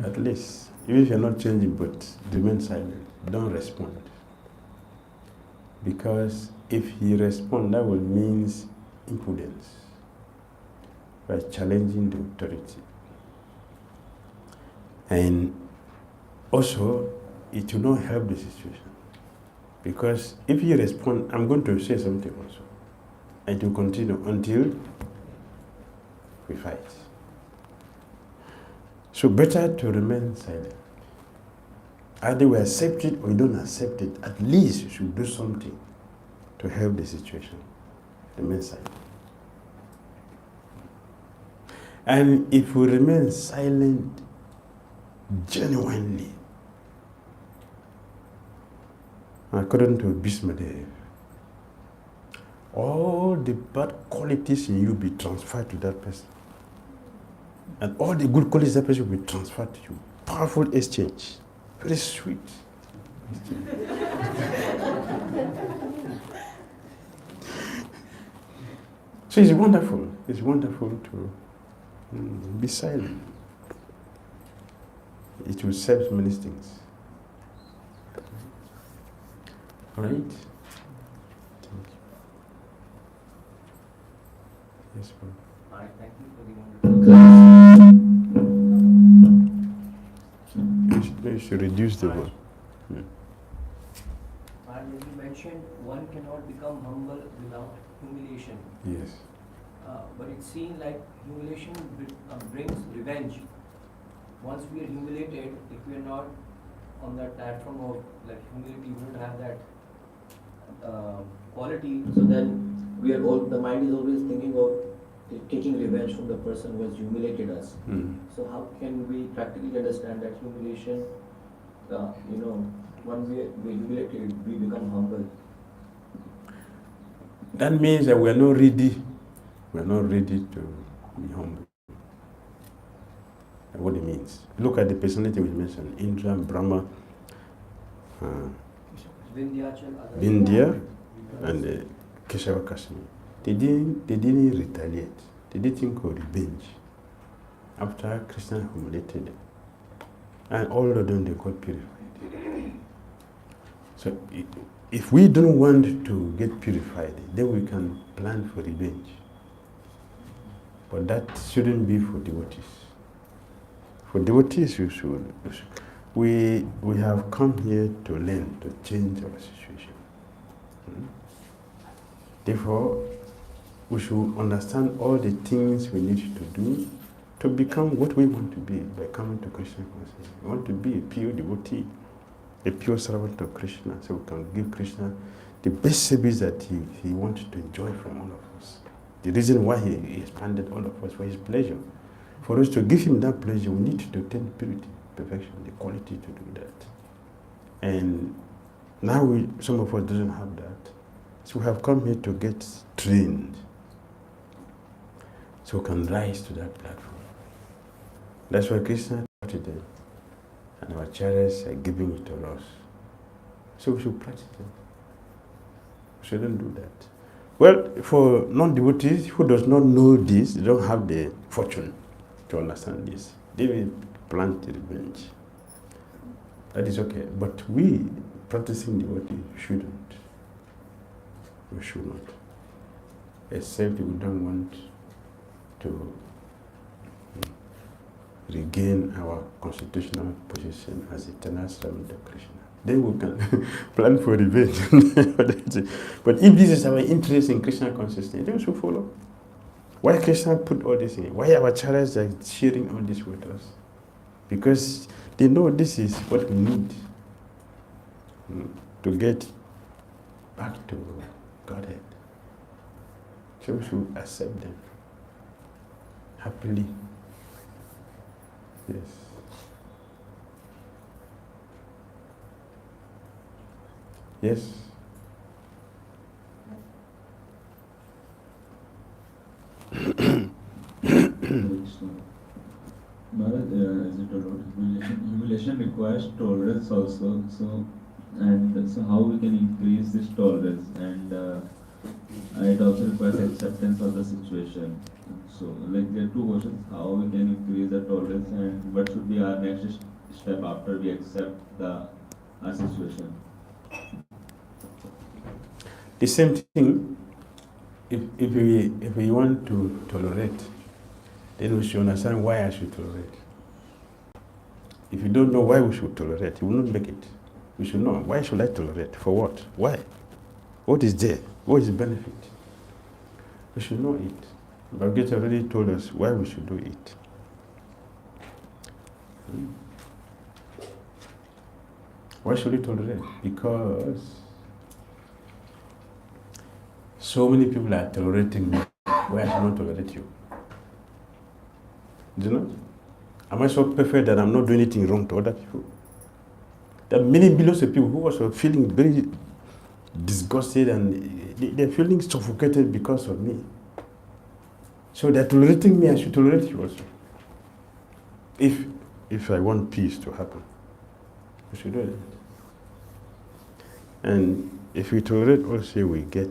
At least. Even if you're not changing, but remain silent. Don't respond. Because if he responds, that will mean impudence by challenging the authority. And also, it will not help the situation. Because if you respond, I'm going to say something also. And it will continue until we fight. So better to remain silent. Either we accept it or we don't accept it, at least you should do something to help the situation. Remain silent. And if we remain silent genuinely, according to 𝐒𝐵𝒻𝐴, all the bad qualities in you be transferred to that person. And all the good qualities of that person will be transferred to you. Powerful exchange. Very sweet. So it's wonderful. It's wonderful to be silent. It will serve many things. All right? Thank you. Yes, bro. I thank you for the wonderful class. You should reduce the word. And as you mentioned, one cannot become humble without humiliation. Yes. But it seems like humiliation brings revenge. Once we are humiliated, if we are not on that platform of humility, we don't have that quality. So then the mind is always thinking of taking revenge from the person who has humiliated us. So how can we practically understand that humiliation? When we are humiliated, we become humble. That means that we are not ready. We are not ready to be humble. What it means. Look at the personality we mentioned: Indra, Brahma, Vindhya, and Keshava Kashmir. They didn't retaliate. They didn't think of revenge. after Krishna humiliated them. And all of them, they got purified. So if we don't want to get purified, then we can plan for revenge. But that shouldn't be for devotees. For devotees, we have come here to learn, to change our situation. Therefore, we should understand all the things we need to do to become what we want to be by coming to Krishna consciousness. We want to be a pure devotee, a pure servant of Krishna, so we can give Krishna the best service that he wants to enjoy from all of us. The reason why he expanded all of us for his pleasure. For us to give him that pleasure, we need to attain purity, perfection, the quality to do that. And now some of us doesn't have that. So we have come here to get trained so we can rise to that platform. That's why Krishna taught it, and our acharyas are giving it to us. So we should practice it. We shouldn't do that. Well, for non-devotees who does not know this, they don't have the fortune to understand this. They will plant revenge. That is okay. But we, practicing devotees, shouldn't. We should not. Except we don't want to regain our constitutional position as eternal servant of Krishna. Then we can plan for revenge. But if this is our interest in Krishna consciousness, then we should follow. Why Krishna put all this in? Why our acharyas are sharing all this with us? Because they know this is what we need to get back to Godhead. So we should accept them happily. Yes. Yes. Maharaj, as you told, humiliation requires tolerance also. So how we can increase this tolerance, and it also requires acceptance of the situation. So, like, there are two questions: how we can increase the tolerance, and what should be our next step after we accept our situation. The same thing. If we want to tolerate, then we should understand why I should tolerate. If you don't know why we should tolerate, you will not make it. We should know, why should I tolerate? For what? Why? What is there? What is the benefit? We should know it. Bhagavad already told us why we should do it. Why should we tolerate? Because so many people are tolerating me. Why I should not tolerate you? Do you know? Am I so perfect that I'm not doing anything wrong to other people? There are many billions of people who are feeling very disgusted and they're feeling suffocated because of me. So they're tolerating me, I should tolerate you also. If I want peace to happen, we should do it. And if we tolerate also, we get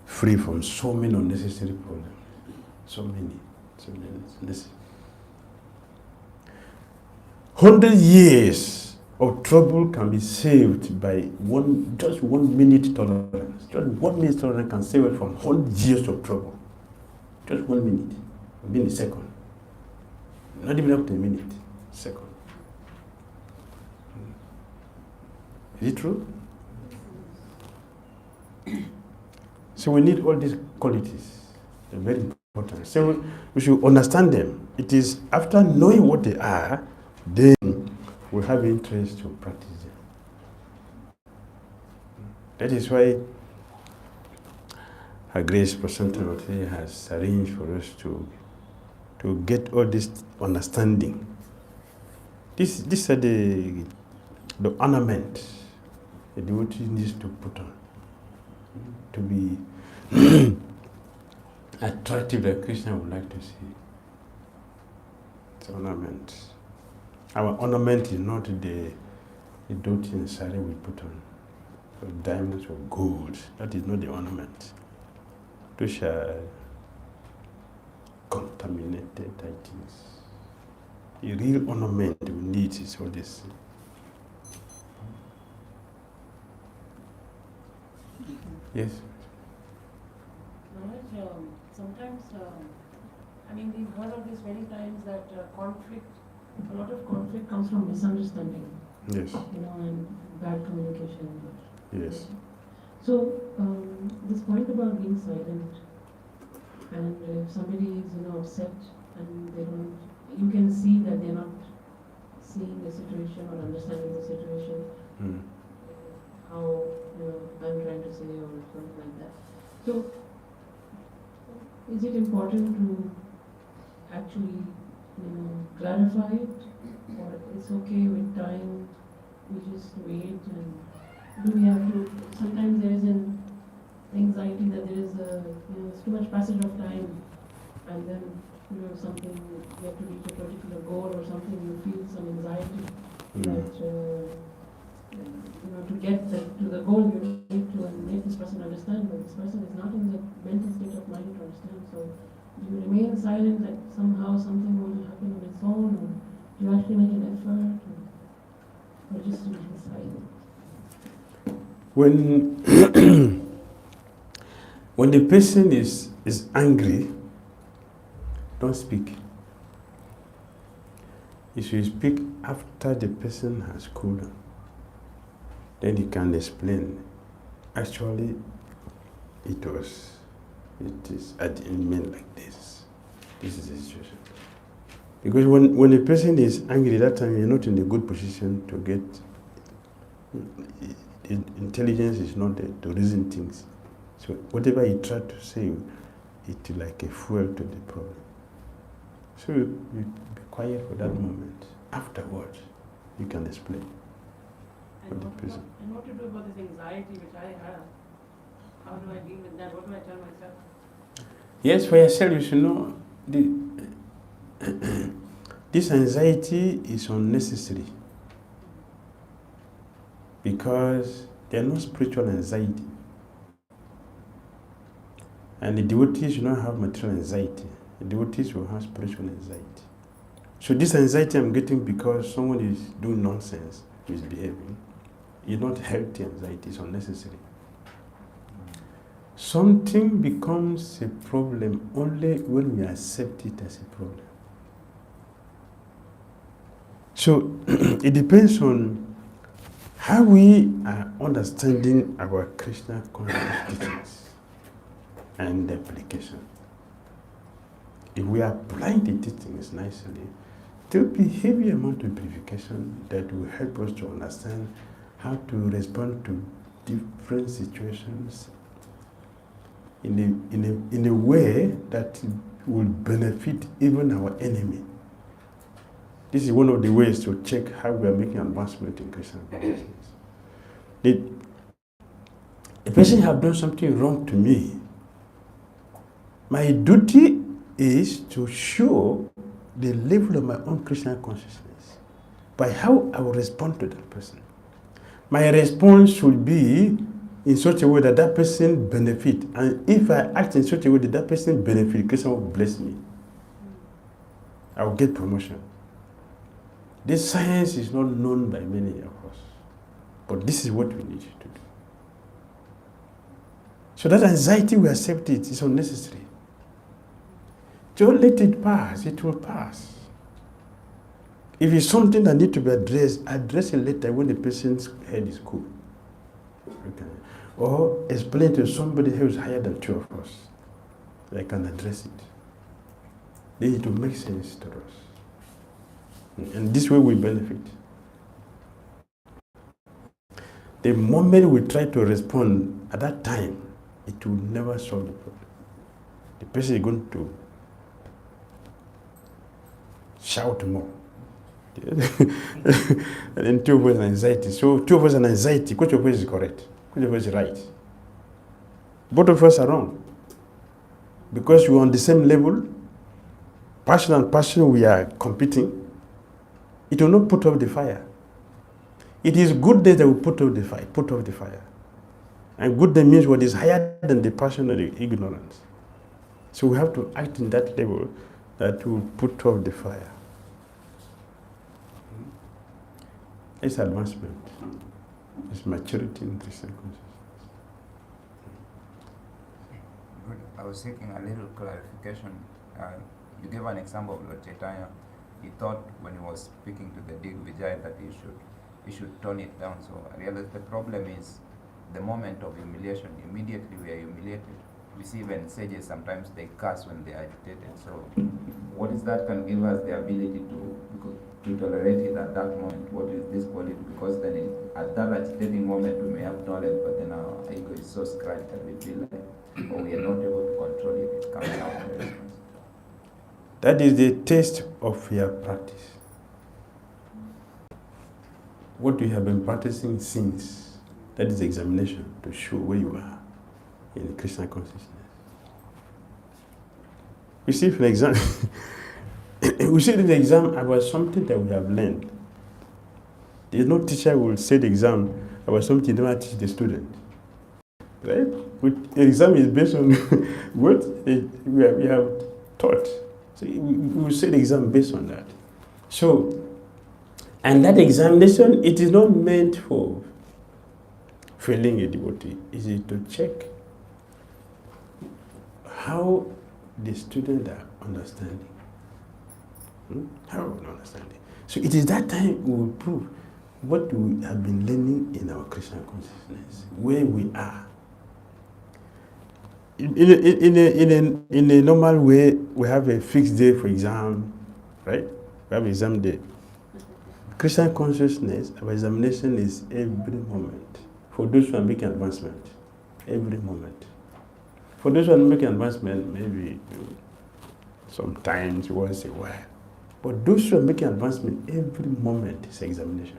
free from so many unnecessary problems. So many unnecessary. 100 years of trouble can be saved by just 1 minute tolerance. Just 1 minute tolerance can save us from 100 years of trouble. Just 1 minute, maybe a second. Not even up to a minute, second. Is it true? So we need all these qualities. They're very important. So we should understand them. It is after knowing what they are, then we have interest to practice them. That is why Her Grace Prasantanati has arranged for us to get all this understanding. These are the ornament the devotee needs to put on to be attractive that Krishna would like to see. It's ornament. Our ornament is not the dhoti and sari we put on, or diamonds or gold. That is not the ornament. Those are contaminated ideas. The real ornament we need is all this. Yes? Maharaj, sometimes, I mean, we've heard of this many times that conflict, a lot of conflict comes from misunderstanding. Yes. You know, and bad communication. Yes. So, this point about being silent, and if somebody is, upset and they don't, you can see that they're not seeing the situation or understanding the situation, how, I'm trying to say or something like that. So, is it important to actually, clarify it, or it's okay with time, we just wait, and do we have to, sometimes there is an anxiety that there is it's too much passage of time, and then, something, you have to reach a particular goal or something, you feel some anxiety that, to get to the goal, you need to make this person understand, but this person is not in the mental state of mind to understand. So, do you remain silent that somehow something will happen on its own, or do you actually make an effort, or just remain silent? When the person is angry, don't speak. You should speak after the person has cooled down. Then you can explain. Actually, it is at the end like this. This is the situation. Because when a person is angry, that time you're not in a good position to get. Intelligence is not there to reason things. So whatever you try to say, it's like a fuel to the problem. So you be quiet for that moment. Afterwards, you can explain. And what to do about this anxiety which I have? How do I deal with that? What do I tell myself? Yes, for yourself, you should know this anxiety is unnecessary, because there are no spiritual anxiety. And the devotees should not have material anxiety. The devotees will have spiritual anxiety. So this anxiety I'm getting because someone is doing nonsense, misbehaving, is not healthy anxiety, it's unnecessary. Something becomes a problem only when we accept it as a problem. So it depends on how we are understanding our Krishna conscious teachings and the application. If we are applying the teachings nicely, there will be heavy amount of purification that will help us to understand how to respond to different situations in a way that will benefit even our enemy. This is one of the ways to check how we are making advancement in Krishna consciousness. A person have done something wrong to me. My duty is to show the level of my own Krishna consciousness by how I will respond to that person. My response should be in such a way that that person benefit. And if I act in such a way that that person benefit, Krishna will bless me. I will get promotion. This science is not known by many of us, but this is what we need to do. So that anxiety, we accept it, is unnecessary. Don't let it pass, it will pass. If it's something that needs to be addressed, address it later when the person's head is cool. Okay. Or explain to somebody who is higher than two of us. They can address it. Then it will make sense to us. And this way we benefit. The moment we try to respond at that time, it will never solve the problem. The person is going to shout more. And then two of us anxiety. So two of us an anxiety. Which of us is correct? Which of us is right? Both of us are wrong. Because we're on the same level, passion and passion, we are competing. It will not put off the fire. It is good that will put off the fire. And goodness means what is higher than the passion of the ignorance. So we have to act in that level that will put off the fire. It's advancement. It's maturity in Christian consciousness. Good. I was seeking a little clarification. You gave an example of Lord Chaitanya. He thought when he was speaking to the 𝐷𝐸𝐽 that he should tone it down. So I realized the problem is the moment of humiliation. Immediately we are humiliated. We see even sages sometimes they curse when they are agitated. So what is that can give us the ability to tolerate it at that moment? What is this quality? Because then at that agitating moment we may have knowledge, but then our ego is so scratched that we feel like, or we are not able to control it. It comes out in the response. That is the taste of your practice. What you have been practicing since, that is the examination to show where you are in Krishna consciousness. We see, for example, we see in the exam about something that we have learned. There is no teacher who will say the exam about something they never teach the student. Right? The exam is based on what we have taught. So we will say the exam based on that. So, and that examination, it is not meant for failing a devotee. It is to check how the students are understanding. How are understanding? So it is that time we will prove what we have been learning in our Krishna consciousness, where we are. In a normal way, we have a fixed day for exam, right? We have exam day. Krishna consciousness, our examination is every moment. For those who are making advancement, every moment. For those who are making advancement, maybe sometimes once a while. But those who are making advancement, every moment is examination.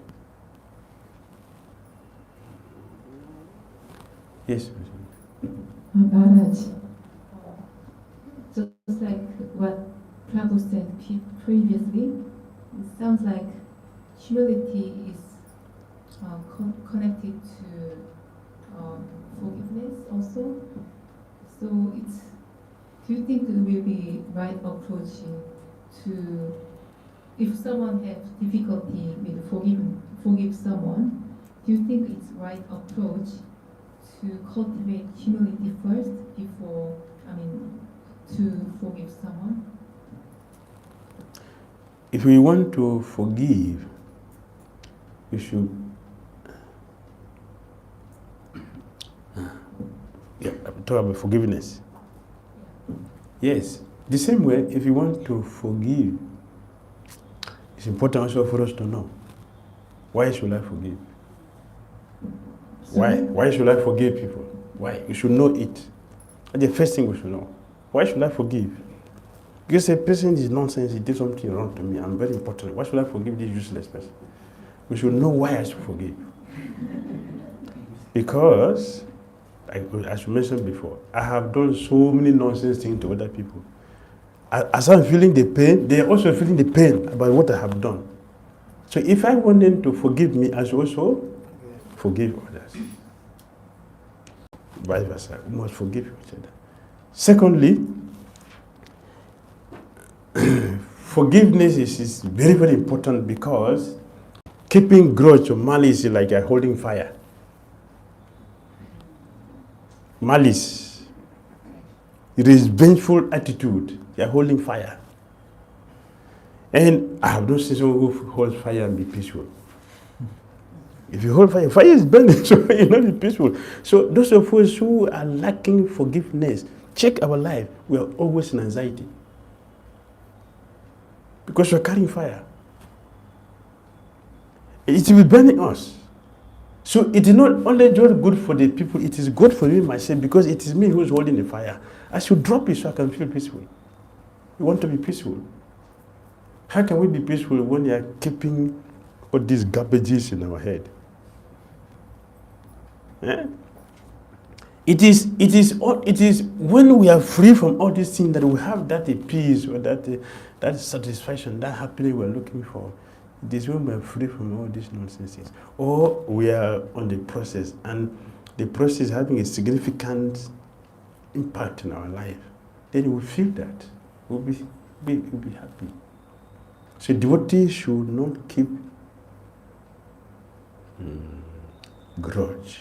Yes. Maharaj, just like what Prabhu said previously, it sounds like humility is connected to forgiveness also. So do you think it will be right approach to, if someone has difficulty with forgive someone, do you think it's right approach to cultivate humility first before, to forgive someone? If we want to forgive, we should talk about forgiveness. Yes, the same way, if you want to forgive, it's important also for us to know, why should I forgive? Why should I forgive people? Why? We should know it. That's the first thing we should know. Why should I forgive? Because a person is nonsense, he did something wrong to me, I'm very important. Why should I forgive this useless person? We should know why I should forgive. Because, as you mentioned before, I have done so many nonsense things to other people. As I'm feeling the pain, they are also feeling the pain about what I have done. So if I want them to forgive me, I should also forgive others. Vice versa, we must forgive each other. Secondly, forgiveness is very, very important because keeping grudge or malice is like holding fire. Malice, it is vengeful attitude. You are holding fire. And I have not seen someone who holds fire and be peaceful. If you hold fire, fire is burning, so you will not be peaceful. So those of us who are lacking forgiveness, check our life. We are always in anxiety. Because we are carrying fire. It will be burning us. So it is not only just good for the people, it is good for me myself because it is me who is holding the fire. I should drop it so I can feel peaceful. We want to be peaceful. How can we be peaceful when we are keeping all these garbages in our head? Eh? It is when we are free from all these things that we have that peace or that satisfaction, that happiness we are looking for. It is when we are free from all these nonsenses. Or we are on the process. And the process is having a significant impact in our life, then we'll feel that. We'll be happy. So devotees should not keep grudge.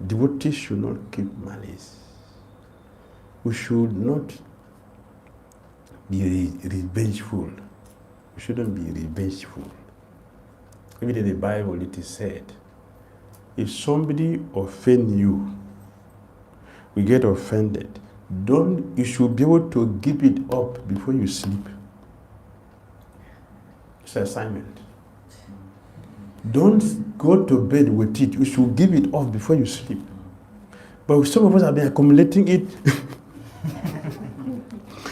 Devotees should not keep malice. We should not be revengeful. We shouldn't be revengeful. Even in the Bible it is said, if somebody offends you, we get offended, you should be able to give it up before you sleep. It's an assignment. Don't go to bed with it. You should give it off before you sleep. But some of us have been accumulating it.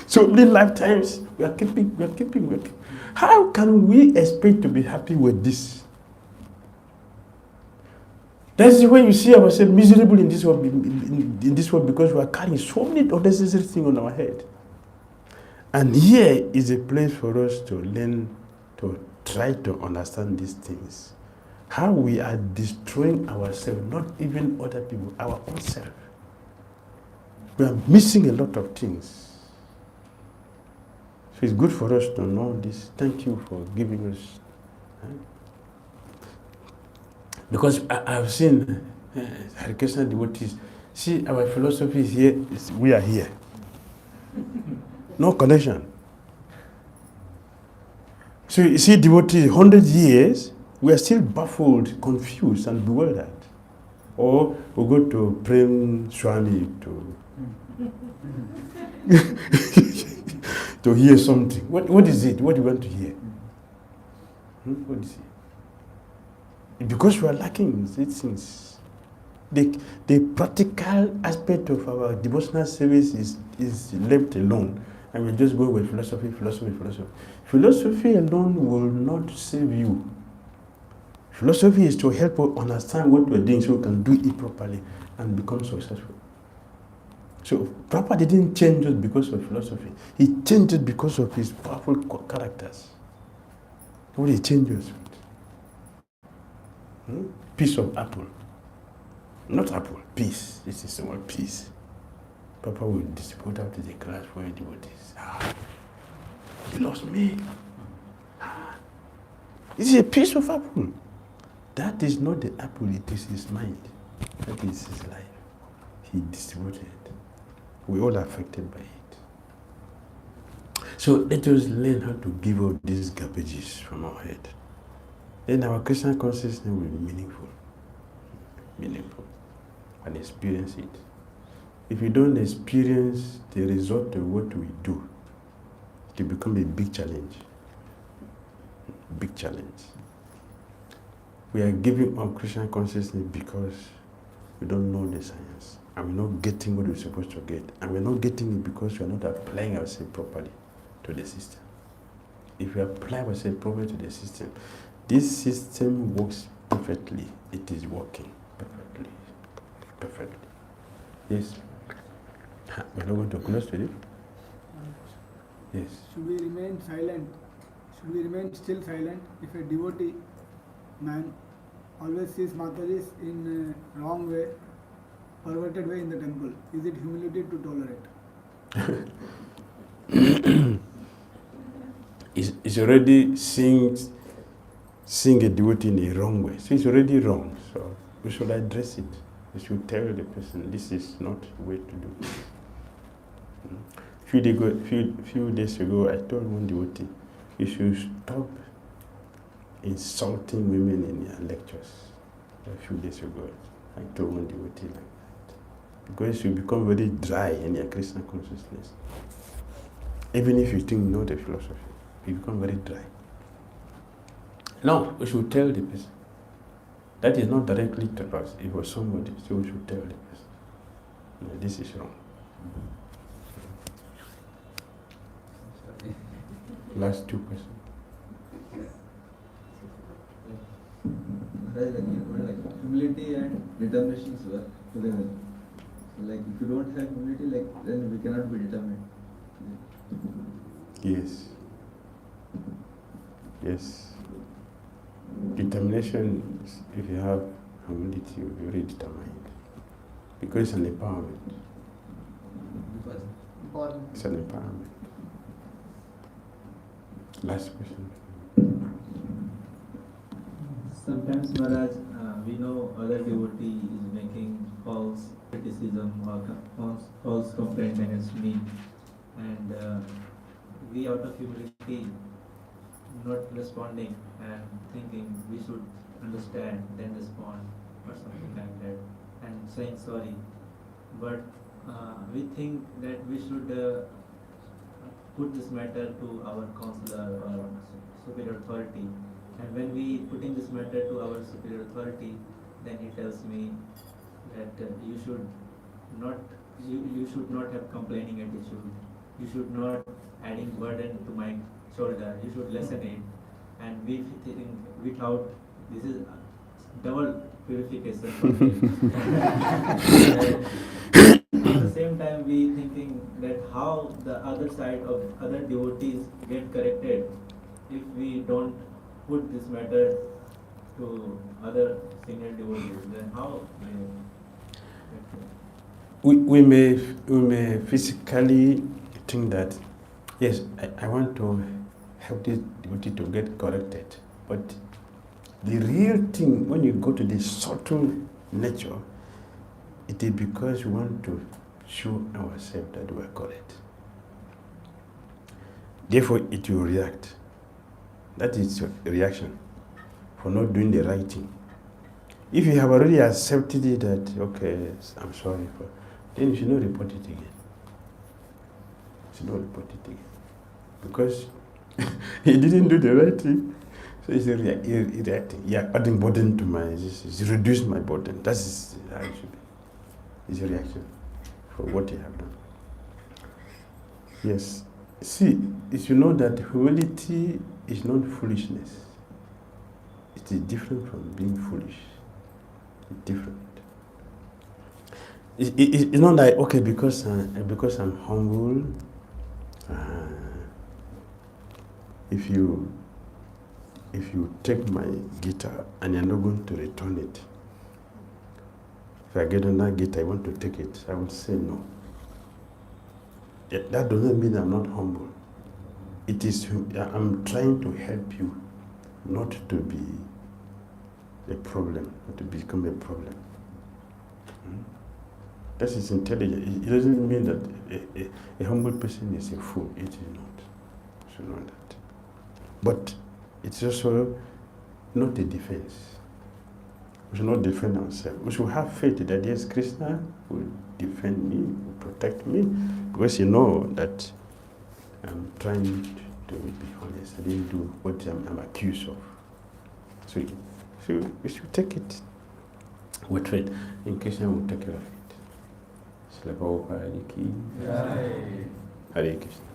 So many lifetimes we are keeping. How can we expect to be happy with this? That's when you see ourselves miserable in this world because we are carrying so many unnecessary things on our head. And here is a place for us to learn to try to understand these things. How we are destroying ourselves, not even other people, our own self. We are missing a lot of things. So it's good for us to know this. Thank you for giving us. Because I've seen Hare Krishna devotees. See, our philosophy is here. We are here. No connection. So you see, devotees, 100 years, we are still baffled, confused, and bewildered. Or we go to Prem Swami to hear something. What is it? What do you want to hear? What is it? Because we are lacking these things. The practical aspect of our devotional service is left alone. And we just go with philosophy. Philosophy alone will not save you. Philosophy is to help us understand what we're doing so we can do it properly and become successful. So Prabhupada didn't change us because of philosophy. He changed it because of his powerful characters. What did he change us with? Piece of apple. Not apple, peace. This is the word peace. Papa will distribute out to the class for the devotees. He lost me. This is a piece of apple. That is not the apple, it is his mind. That is his life. He distributed it. We're all affected by it. So let us learn how to give up these garbages from our head. Then our Christian consciousness will be meaningful, and experience it. If you don't experience the result of what we do, it will become a big challenge. Big challenge. We are giving up Christian consciousness because we don't know the science, and we're not getting what we're supposed to get. And we're not getting it because we're not applying ourselves properly to the system. If we apply ourselves properly to the system, this system works perfectly. It is working perfectly. Yes. We're not going to close to it? Yes. Should we remain silent? Should we remain still silent if a devotee man always sees Mataji's in a wrong way, perverted way in the temple? Is it humility to tolerate? It's already seeing a devotee in a wrong way. So it's already wrong. So we should address it. We should tell the person this is not the way to do it. Few days ago, I told one devotee, you should stop insulting women in your lectures. A few days ago, I told one devotee like that. Because you become very dry in your Krishna consciousness. Even if you think you know the philosophy, you become very dry. No, we should tell the person. That is not directly to us. It was somebody, so we should tell the person. No, this is wrong. Last two questions. Like humility and determination work together. So like if you don't have humility, then we cannot be determined. Yes. Determination, if you have humility will be very determined. Because it's an empowerment. It's an empowerment. Last question. Sometimes, Maharaj, we know other devotee is making false criticism or false complaint against me, and we out of humility not responding and thinking we should understand, then respond or something like that, and saying sorry. But we think that we should put this matter to our counselor or superior authority. And when we putting this matter to our superior authority, then he tells me that you should not have complaining attitude. You should not adding burden to my shoulder. You should lessen it. And we think without, this is double purification for me. At the same time, we thinking that how the other side of other devotees get corrected if we don't put this matter to other senior devotees, then how we may physically think that, yes, I want to help this devotee to get corrected, but the real thing, when you go to the subtle nature, it is because we want to show ourselves that we are correct. Therefore, it will react. That is a reaction for not doing the right thing. If you have already accepted it that, okay, I'm sorry for, then you should not report it again. You should not report it again. Because he didn't do the right thing. So it's reacting. Yeah, adding burden to my, it's reduced my burden. That is how it should be. It's a reaction for what you have done. Yes. See, if you know that humility is not foolishness. It is different from being foolish. It's different. It's not like, okay, because I'm humble, if you take my guitar and you're not going to return it, if I get on that guitar, I want to take it, I would say no. That doesn't mean I'm not humble. It is, I'm trying to help you not to be a problem, not to become a problem. That is intelligent. It doesn't mean that a humble person is a fool. It is not. You should know that. But it's also not a defense. We should not defend ourselves. We should have faith that, yes, Krishna will defend me, will protect me, because you know that I'm trying to be honest. I didn't do what I'm accused of. So we should take it with faith, and Krishna will take care of it. Hare Krishna.